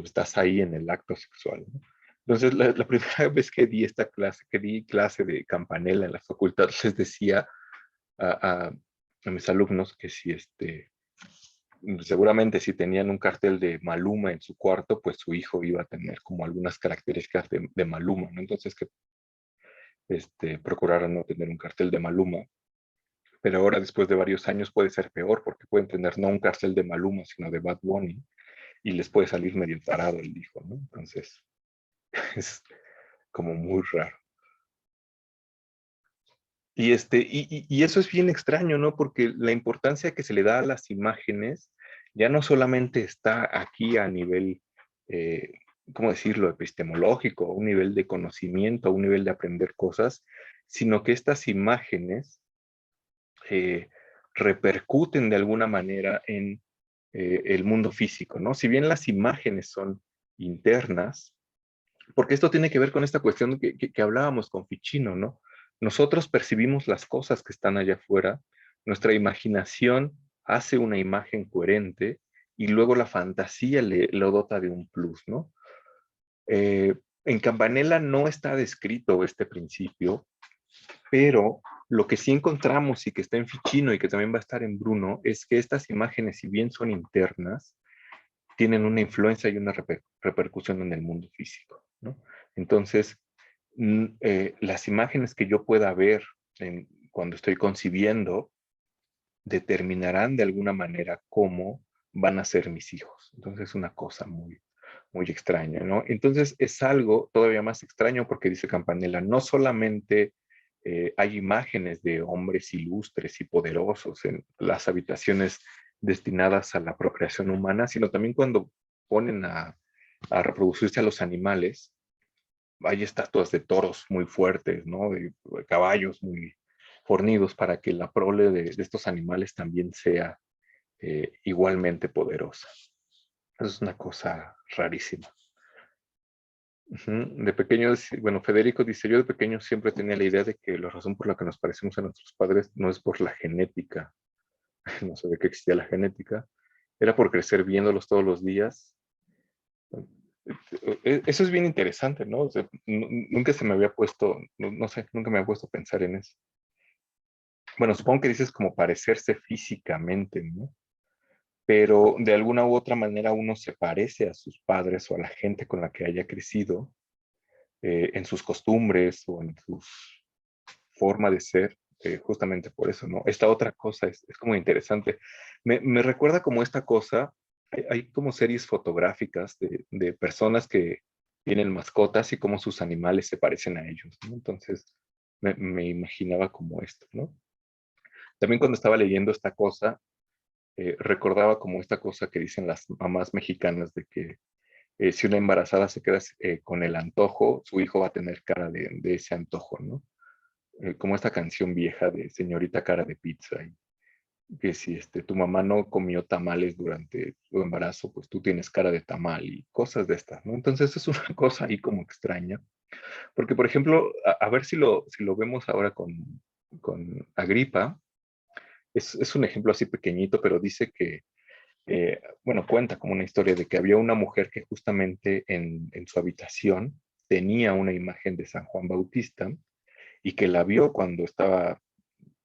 estás ahí en el acto sexual, ¿no? Entonces, la primera vez que di clase de Campanella en la facultad, les decía a, a- a mis alumnos que si seguramente si tenían un cartel de Maluma en su cuarto, pues su hijo iba a tener como algunas características de Maluma, ¿no? Entonces que procuraran no tener un cartel de Maluma. Pero ahora, después de varios años, puede ser peor, porque pueden tener no un cartel de Maluma, sino de Bad Bunny, y les puede salir medio tarado el hijo, ¿no? Entonces, es como muy raro. Y eso es bien extraño, ¿no? Porque la importancia que se le da a las imágenes ya no solamente está aquí a nivel, eh, ¿cómo decirlo?, epistemológico, a un nivel de conocimiento, a un nivel de aprender cosas, sino que estas imágenes eh, repercuten de alguna manera en el mundo físico, ¿no? Si bien las imágenes son internas, porque esto tiene que ver con esta cuestión que hablábamos con Ficino, ¿no? Nosotros percibimos las cosas que están allá afuera, nuestra imaginación hace una imagen coherente y luego la fantasía lo dota de un plus, ¿no? En Campanella no está descrito este principio, pero lo que sí encontramos y que está en Ficino y que también va a estar en Bruno es que estas imágenes, si bien son internas, tienen una influencia y una repercusión en el mundo físico, ¿no? Entonces, las imágenes que yo pueda ver cuando estoy concibiendo determinarán de alguna manera cómo van a ser mis hijos. Entonces es una cosa muy, muy extraña, ¿no? Entonces es algo todavía más extraño porque dice Campanella, no solamente hay imágenes de hombres ilustres y poderosos en las habitaciones destinadas a la procreación humana, sino también cuando ponen a reproducirse a los animales, hay estatuas de toros muy fuertes, ¿no? De caballos muy fornidos para que la prole de estos animales también sea igualmente poderosa. Eso es una cosa rarísima. De pequeño, bueno, Federico dice, yo de pequeño siempre tenía la idea de que la razón por la que nos parecemos a nuestros padres no es por la genética, no sé de qué existía la genética, era por crecer viéndolos todos los días. Eso es bien interesante, ¿no? O sea, nunca se me había puesto, no sé, nunca me había puesto a pensar en eso. Bueno, supongo que dices como parecerse físicamente, ¿no? Pero de alguna u otra manera uno se parece a sus padres o a la gente con la que haya crecido en sus costumbres o en su forma de ser, justamente por eso, ¿no? Esta otra cosa es como interesante. Me recuerda como esta cosa, hay como series fotográficas de personas que tienen mascotas y cómo sus animales se parecen a ellos, ¿no? Entonces me imaginaba como esto, ¿no? También cuando estaba leyendo esta cosa, recordaba como esta cosa que dicen las mamás mexicanas de que si una embarazada se queda con el antojo, su hijo va a tener cara de ese antojo, ¿no? Como esta canción vieja de Señorita Cara de Pizza, y que si tu mamá no comió tamales durante su embarazo, pues tú tienes cara de tamal y cosas de estas, ¿no? Entonces es una cosa ahí como extraña, porque por ejemplo, a ver si lo vemos ahora con Agripa, es un ejemplo así pequeñito, pero dice que bueno, cuenta como una historia de que había una mujer que justamente en su habitación tenía una imagen de San Juan Bautista y que la vio cuando estaba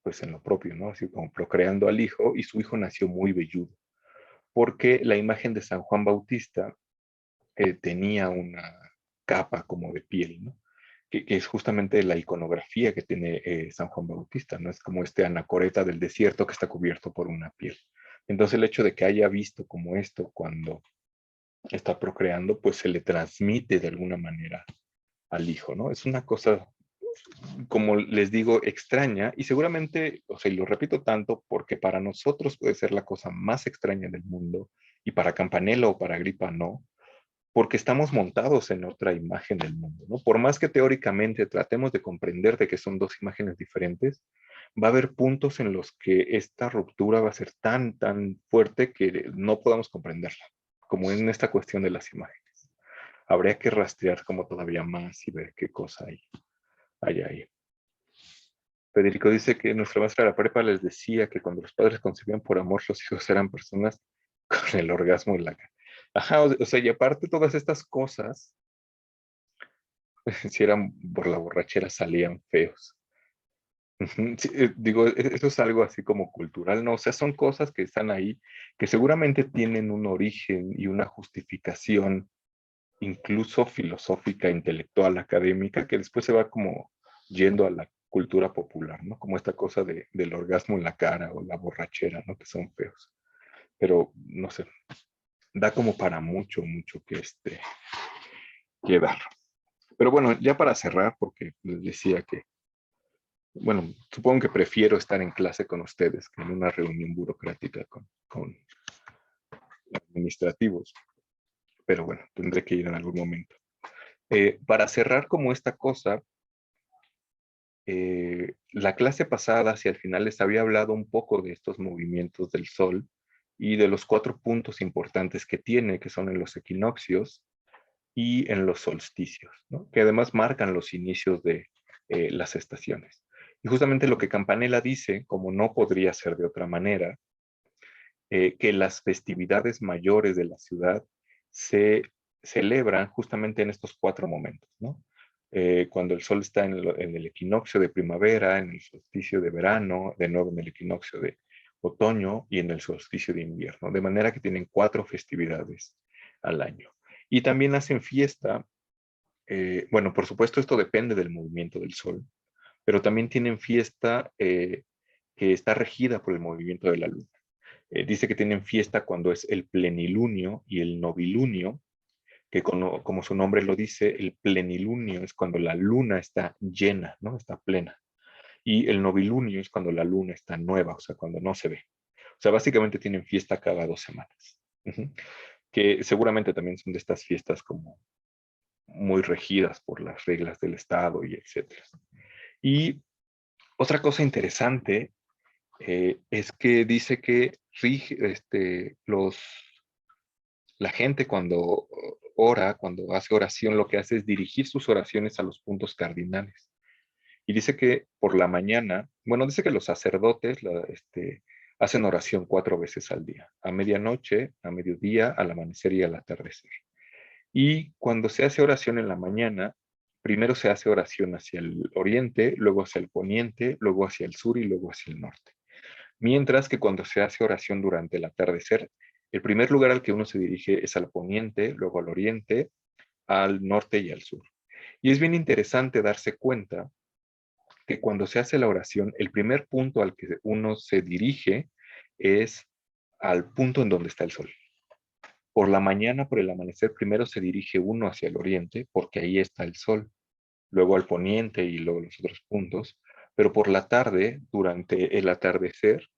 pues en lo propio, ¿no? Así como procreando al hijo y su hijo nació muy velludo, porque la imagen de San Juan Bautista tenía una capa como de piel, ¿no? Que es justamente la iconografía que tiene San Juan Bautista, ¿no? Es como este anacoreta del desierto que está cubierto por una piel. Entonces el hecho de que haya visto como esto cuando está procreando, pues se le transmite de alguna manera al hijo, ¿no? Es una cosa, como les digo, extraña y seguramente, o sea, y lo repito tanto porque para nosotros puede ser la cosa más extraña del mundo y para Campanella o para Agripa no, porque estamos montados en otra imagen del mundo, ¿no? Por más que teóricamente tratemos de comprender de que son dos imágenes diferentes, va a haber puntos en los que esta ruptura va a ser tan, tan fuerte que no podamos comprenderla, como en esta cuestión de las imágenes. Habría que rastrear como todavía más y ver qué cosa hay ahí. Federico dice que nuestra maestra de la prepa les decía que cuando los padres concebían por amor, los hijos eran personas con el orgasmo en la cara. Ajá, o sea, y aparte todas estas cosas, si eran por la borrachera, salían feos. Ujú, sí, digo, eso es algo así como cultural, ¿no? O sea, son cosas que están ahí, que seguramente tienen un origen y una justificación, incluso filosófica, intelectual, académica, que después se va como yendo a la cultura popular, ¿no? Como esta cosa del orgasmo en la cara o la borrachera, ¿no? Que son feos. Pero, no sé, da como para mucho, mucho que dar. Pero bueno, ya para cerrar, porque les decía que, bueno, supongo que prefiero estar en clase con ustedes que en una reunión burocrática con administrativos, pero bueno, tendré que ir en algún momento. Para cerrar como esta cosa, la clase pasada, hacia el final, les había hablado un poco de estos movimientos del Sol y de los 4 puntos importantes que tiene, que son en los equinoccios y en los solsticios, ¿no? Que además marcan los inicios de las estaciones. Y justamente lo que Campanella dice, como no podría ser de otra manera, que las festividades mayores de la ciudad se celebran justamente en estos 4 momentos, ¿no? Cuando el sol está en el equinoccio de primavera, en el solsticio de verano, de nuevo en el equinoccio de otoño y en el solsticio de invierno, de manera que tienen 4 festividades al año. Y también hacen fiesta, bueno, por supuesto esto depende del movimiento del sol, pero también tienen fiesta que está regida por el movimiento de la luna. Dice que tienen fiesta cuando es el plenilunio y el novilunio, que como su nombre lo dice, el plenilunio es cuando la luna está llena, ¿no? Está plena. Y el novilunio es cuando la luna está nueva, o sea, cuando no se ve. O sea, básicamente tienen fiesta cada 2 semanas. Ujú. Que seguramente también son de estas fiestas como muy regidas por las reglas del Estado y etcétera. Y otra cosa interesante es que dice que la gente cuando ora, cuando hace oración, lo que hace es dirigir sus oraciones a los puntos cardinales. Y dice que por la mañana, bueno, dice que los sacerdotes hacen oración 4 veces al día, a medianoche, a mediodía, al amanecer y al atardecer. Y cuando se hace oración en la mañana, primero se hace oración hacia el oriente, luego hacia el poniente, luego hacia el sur y luego hacia el norte. Mientras que cuando se hace oración durante el atardecer, el primer lugar al que uno se dirige es al poniente, luego al oriente, al norte y al sur. Y es bien interesante darse cuenta que cuando se hace la oración, el primer punto al que uno se dirige es al punto en donde está el sol. Por la mañana, por el amanecer, primero se dirige uno hacia el oriente, porque ahí está el sol, luego al poniente y luego los otros puntos, pero por la tarde, durante el atardecer,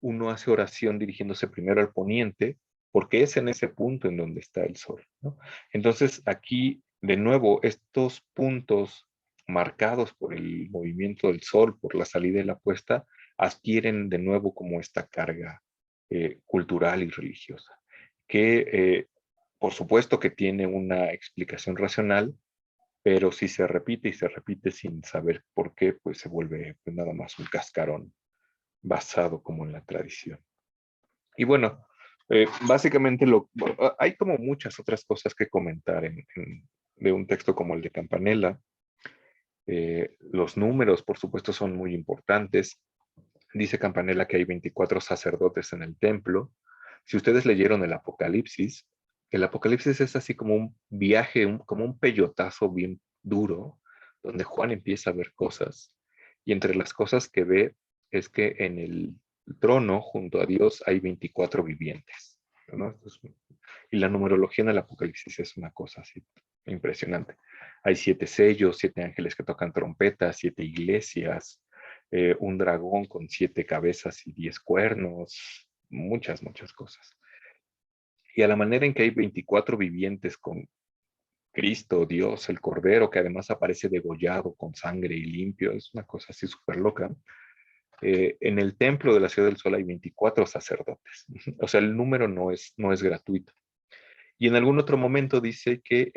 uno hace oración dirigiéndose primero al poniente, porque es en ese punto en donde está el sol, ¿no? Entonces, aquí, de nuevo, estos puntos marcados por el movimiento del sol, por la salida y la puesta, adquieren de nuevo como esta carga cultural y religiosa, que por supuesto que tiene una explicación racional, pero si se repite y se repite sin saber por qué, pues se vuelve pues, nada más un cascarón basado como en la tradición. Y bueno, básicamente hay como muchas otras cosas que comentar de un texto como el de Campanella. Los números, por supuesto, son muy importantes. Dice Campanella que hay 24 sacerdotes en el templo. Si ustedes leyeron el Apocalipsis es así como un viaje, como un peyotazo bien duro, donde Juan empieza a ver cosas. Y entre las cosas que ve es que en el trono, junto a Dios, hay 24 vivientes, ¿no? Y la numerología en el Apocalipsis es una cosa así impresionante. Hay 7 sellos, 7 ángeles que tocan trompetas, 7 iglesias, un dragón con 7 cabezas y 10 cuernos, muchas, muchas cosas. Y a la manera en que hay 24 vivientes con Cristo, Dios, el Cordero, que además aparece degollado con sangre y limpio, es una cosa así súper loca. En el templo de la Ciudad del Sol hay 24 sacerdotes. O sea, el número no es gratuito. Y en algún otro momento dice que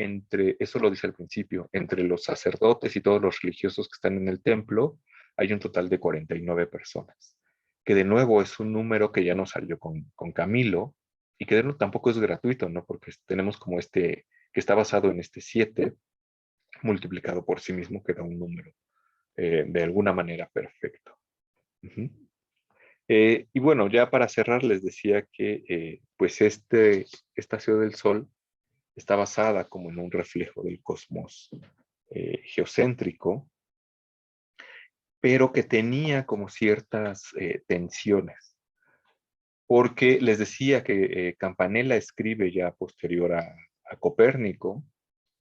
eso lo dice al principio, entre los sacerdotes y todos los religiosos que están en el templo, hay un total de 49 personas, que de nuevo es un número que ya nos salió con Camilo, y que de nuevo tampoco es gratuito, ¿no? Porque tenemos como que está basado en este 7 multiplicado por sí mismo, que da un número de alguna manera perfecto. Uh-huh. Y bueno, ya para cerrar les decía que pues esta Ciudad del Sol está basada como en un reflejo del cosmos geocéntrico, pero que tenía como ciertas tensiones, porque les decía que Campanella escribe ya posterior a Copérnico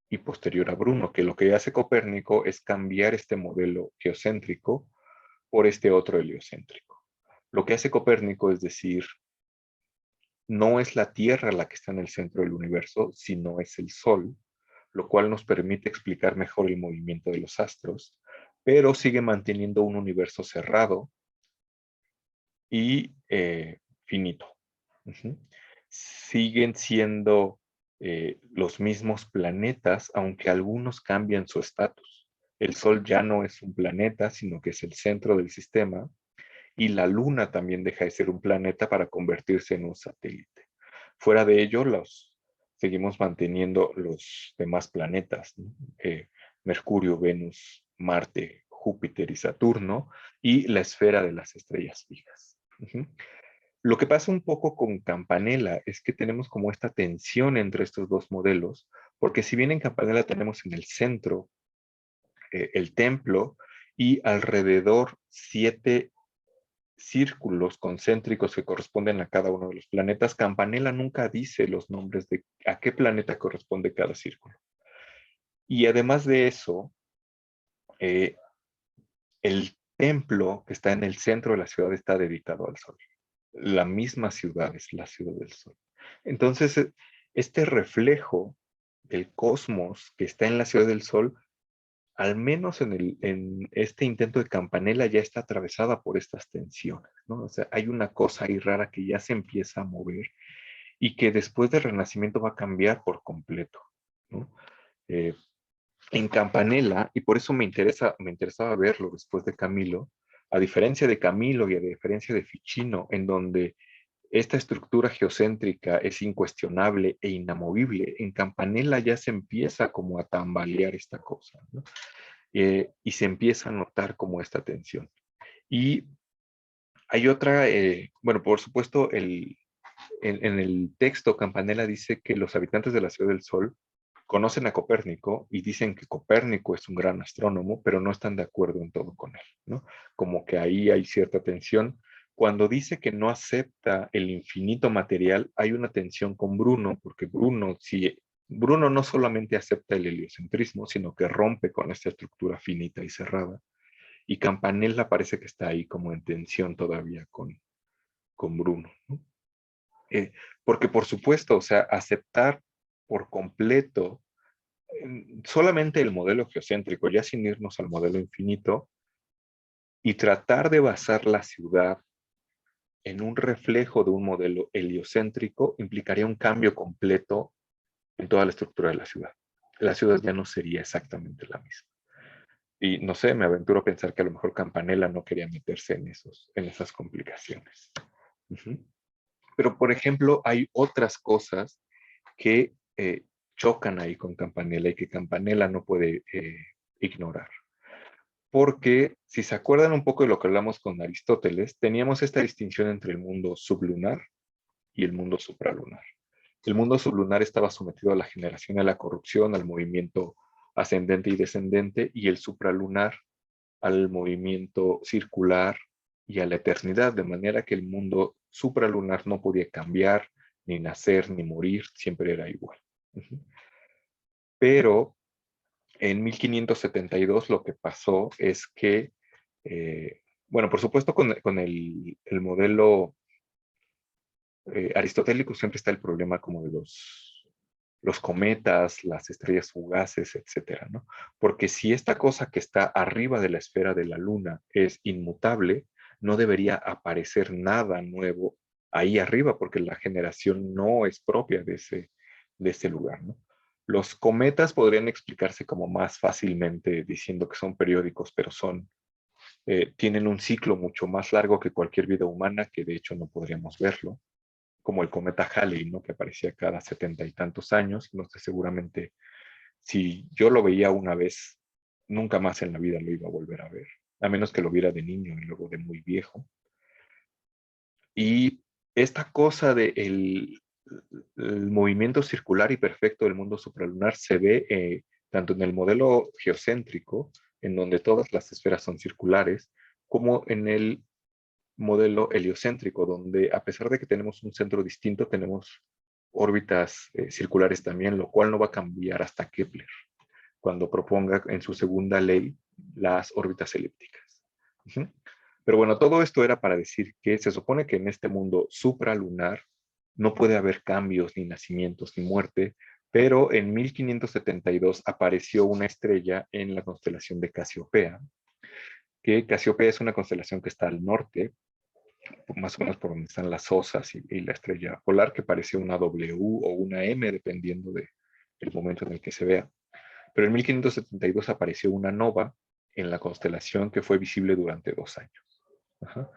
y posterior a Bruno, que lo que hace Copérnico es cambiar este modelo geocéntrico por este otro heliocéntrico. Lo que hace Copérnico es decir, no es la Tierra la que está en el centro del universo, sino es el Sol, lo cual nos permite explicar mejor el movimiento de los astros, pero sigue manteniendo un universo cerrado y finito. Uh-huh. Siguen siendo los mismos planetas, aunque algunos cambian su estatus. El Sol ya no es un planeta, sino que es el centro del sistema, y la Luna también deja de ser un planeta para convertirse en un satélite. Fuera de ello, los seguimos manteniendo los demás planetas, ¿no? Mercurio, Venus, Marte, Júpiter y Saturno, y la esfera de las estrellas fijas. Ujú. Lo que pasa un poco con Campanella es que tenemos como esta tensión entre estos dos modelos, porque si bien en Campanella tenemos en el centro el templo y alrededor 7 círculos concéntricos que corresponden a cada uno de los planetas, Campanella nunca dice los nombres de a qué planeta corresponde cada círculo. Y además de eso, eh, el templo que está en el centro de la ciudad está dedicado al sol. La misma ciudad es la ciudad del sol. Entonces, este reflejo del cosmos que está en la ciudad del sol, al menos en este intento de Campanella, ya está atravesada por estas tensiones, ¿no? O sea, hay una cosa ahí rara que ya se empieza a mover y que después del Renacimiento va a cambiar por completo, ¿no? Eh, en Campanella, y por eso me interesaba verlo después de Camilo, a diferencia de Camilo y a diferencia de Ficino, en donde esta estructura geocéntrica es incuestionable e inamovible, en Campanella ya se empieza como a tambalear esta cosa, ¿no? Y se empieza a notar como esta tensión. Y hay otra, bueno, por supuesto, en el texto Campanella dice que los habitantes de la Ciudad del Sol conocen a Copérnico y dicen que Copérnico es un gran astrónomo, pero no están de acuerdo en todo con él, ¿no? Como que ahí hay cierta tensión. Cuando dice que no acepta el infinito material, hay una tensión con Bruno, porque Bruno, si Bruno no solamente acepta el heliocentrismo, sino que rompe con esta estructura finita y cerrada. Y Campanella parece que está ahí como en tensión todavía con Bruno, ¿no? Porque por supuesto, o sea, aceptar por completo solamente el modelo geocéntrico, ya sin irnos al modelo infinito, y tratar de basar la ciudad en un reflejo de un modelo heliocéntrico implicaría un cambio completo en toda la estructura de la ciudad. La ciudad ya no sería exactamente la misma. Y no sé, me aventuro a pensar que a lo mejor Campanella no quería meterse en esas complicaciones. Uh-huh. Pero, por ejemplo, hay otras cosas que chocan ahí con Campanella y que Campanella no puede ignorar. Porque, si se acuerdan un poco de lo que hablamos con Aristóteles, teníamos esta distinción entre el mundo sublunar y el mundo supralunar. El mundo sublunar estaba sometido a la generación y a la corrupción, al movimiento ascendente y descendente, y el supralunar al movimiento circular y a la eternidad, de manera que el mundo supralunar no podía cambiar, ni nacer, ni morir, siempre era igual. Pero en 1572 lo que pasó es que, bueno, por supuesto con el modelo aristotélico siempre está el problema como de los cometas, las estrellas fugaces, etcétera, ¿no? Porque si esta cosa que está arriba de la esfera de la luna es inmutable, no debería aparecer nada nuevo ahí arriba, porque la generación no es propia de ese lugar, ¿no? Los cometas podrían explicarse como más fácilmente diciendo que son periódicos, pero tienen un ciclo mucho más largo que cualquier vida humana, que de hecho no podríamos verlo, como el cometa Halley, ¿no? Que aparecía cada 70 y tantos años. No sé, seguramente si yo lo veía una vez, nunca más en la vida lo iba a volver a ver, a menos que lo viera de niño y luego de muy viejo. Y esta cosa de el movimiento circular y perfecto del mundo supralunar se ve tanto en el modelo geocéntrico, en donde todas las esferas son circulares, como en el modelo heliocéntrico, donde a pesar de que tenemos un centro distinto, tenemos órbitas circulares también, lo cual no va a cambiar hasta Kepler, cuando proponga en su segunda ley las órbitas elípticas. Uh-huh. Pero bueno, todo esto era para decir que se supone que en este mundo supralunar no puede haber cambios, ni nacimientos, ni muerte, pero en 1572 apareció una estrella en la constelación de Casiopea, que Casiopea es una constelación que está al norte, más o menos por donde están las osas y la estrella polar, que parece una W o una M, dependiendo del momento en el que se vea. Pero en 1572 apareció una nova en la constelación que fue visible durante 2 años. Ajá.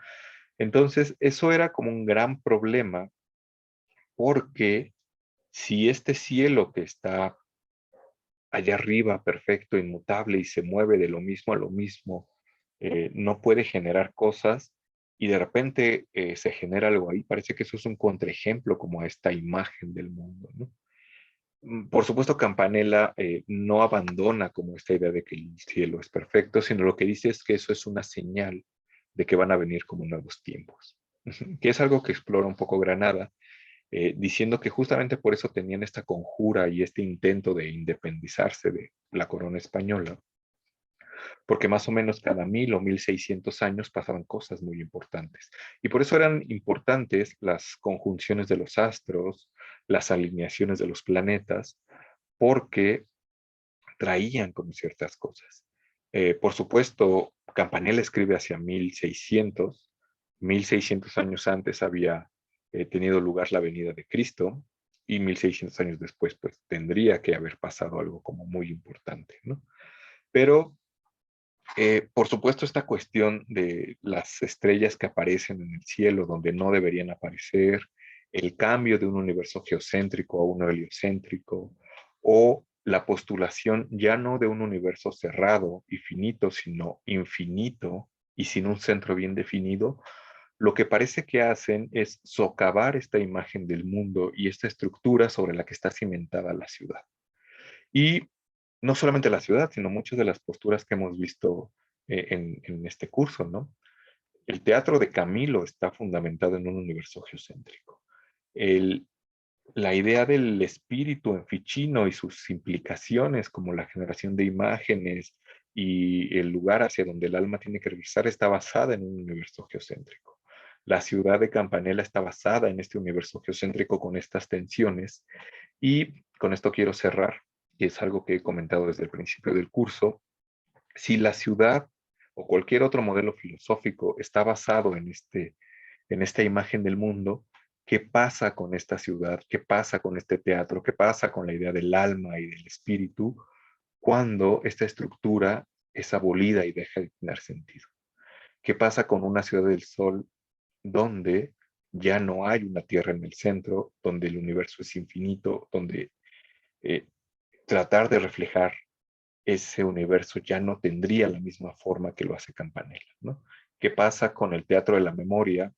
Entonces, eso era como un gran problema porque si este cielo que está allá arriba, perfecto, inmutable y se mueve de lo mismo a lo mismo, no puede generar cosas y de repente se genera algo ahí, parece que eso es un contraejemplo como a esta imagen del mundo, ¿no? Por supuesto, Campanella no abandona como esta idea de que el cielo es perfecto, sino lo que dice es que eso es una señal de que van a venir como nuevos tiempos, que es algo que explora un poco Granada, diciendo que justamente por eso tenían esta conjura y este intento de independizarse de la corona española, porque más o menos cada 1000 o 1600 años pasaban cosas muy importantes. Y por eso eran importantes las conjunciones de los astros, las alineaciones de los planetas, porque traían como ciertas cosas. Por supuesto, Campanella escribe hacia 1600 años antes había tenido lugar la venida de Cristo y 1600 años después pues tendría que haber pasado algo como muy importante, ¿no? Pero por supuesto esta cuestión de las estrellas que aparecen en el cielo donde no deberían aparecer, el cambio de un universo geocéntrico a uno heliocéntrico, o la postulación ya no de un universo cerrado y finito, sino infinito y sin un centro bien definido, lo que parece que hacen es socavar esta imagen del mundo y esta estructura sobre la que está cimentada la ciudad. Y no solamente la ciudad, sino muchas de las posturas que hemos visto en este curso, ¿no? El teatro de Camilo está fundamentado en un universo geocéntrico. El, la idea del espíritu en Ficino y sus implicaciones, como la generación de imágenes y el lugar hacia donde el alma tiene que regresar, está basada en un universo geocéntrico. La ciudad de Campanella está basada en este universo geocéntrico con estas tensiones. Y con esto quiero cerrar, y es algo que he comentado desde el principio del curso. Si la ciudad o cualquier otro modelo filosófico está basado en esta imagen del mundo, ¿qué pasa con esta ciudad? ¿Qué pasa con este teatro? ¿Qué pasa con la idea del alma y del espíritu cuando esta estructura es abolida y deja de tener sentido? ¿Qué pasa con una ciudad del sol donde ya no hay una tierra en el centro, donde el universo es infinito, donde eh, tratar de reflejar ese universo ya no tendría la misma forma que lo hace Campanella, ¿no? ¿Qué pasa con el teatro de la memoria,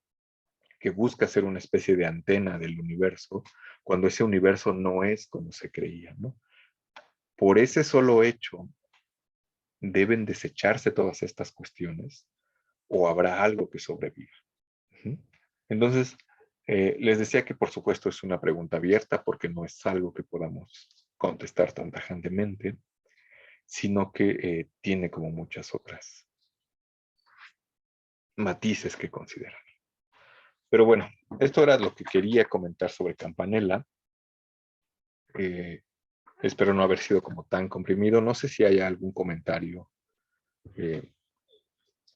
que busca ser una especie de antena del universo, cuando ese universo no es como se creía, ¿no? Por ese solo hecho, deben desecharse todas estas cuestiones o habrá algo que sobreviva. ¿Uh? Entonces, les decía que por supuesto es una pregunta abierta porque no es algo que podamos contestar tan tajantemente, sino que tiene como muchas otras matices que considerar. Pero bueno, esto era lo que quería comentar sobre Campanella. Eh, Espero no haber sido como tan comprimido. No sé si hay algún comentario, eh,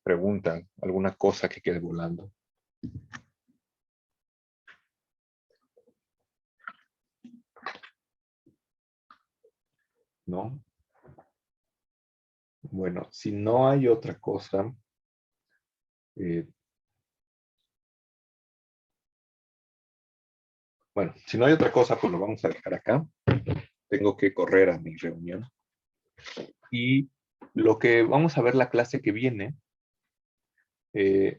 pregunta, alguna cosa que quede volando. ¿No? Bueno, si no hay otra cosa, eh, bueno, si no hay otra cosa, pues lo vamos a dejar acá. Tengo que correr a mi reunión. Y lo que vamos a ver la clase que viene,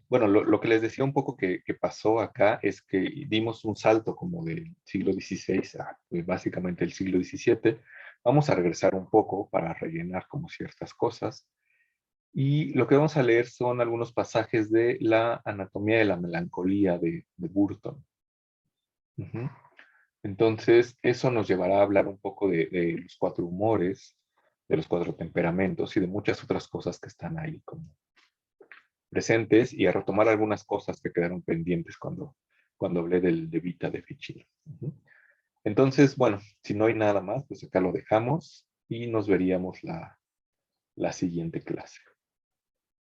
bueno, lo que les decía un poco que pasó acá es que dimos un salto como del siglo XVI a pues, básicamente el siglo XVII. Vamos a regresar un poco para rellenar como ciertas cosas. Y lo que vamos a leer son algunos pasajes de la Anatomía de la Melancolía de Burton. Ujú. Entonces, eso nos llevará a hablar un poco de los cuatro humores, de los cuatro temperamentos y de muchas otras cosas que están ahí como presentes y a retomar algunas cosas que quedaron pendientes cuando hablé del de Vita de Ficino. Ujú. Entonces, bueno, si no hay nada más, pues acá lo dejamos y nos veríamos la siguiente clase.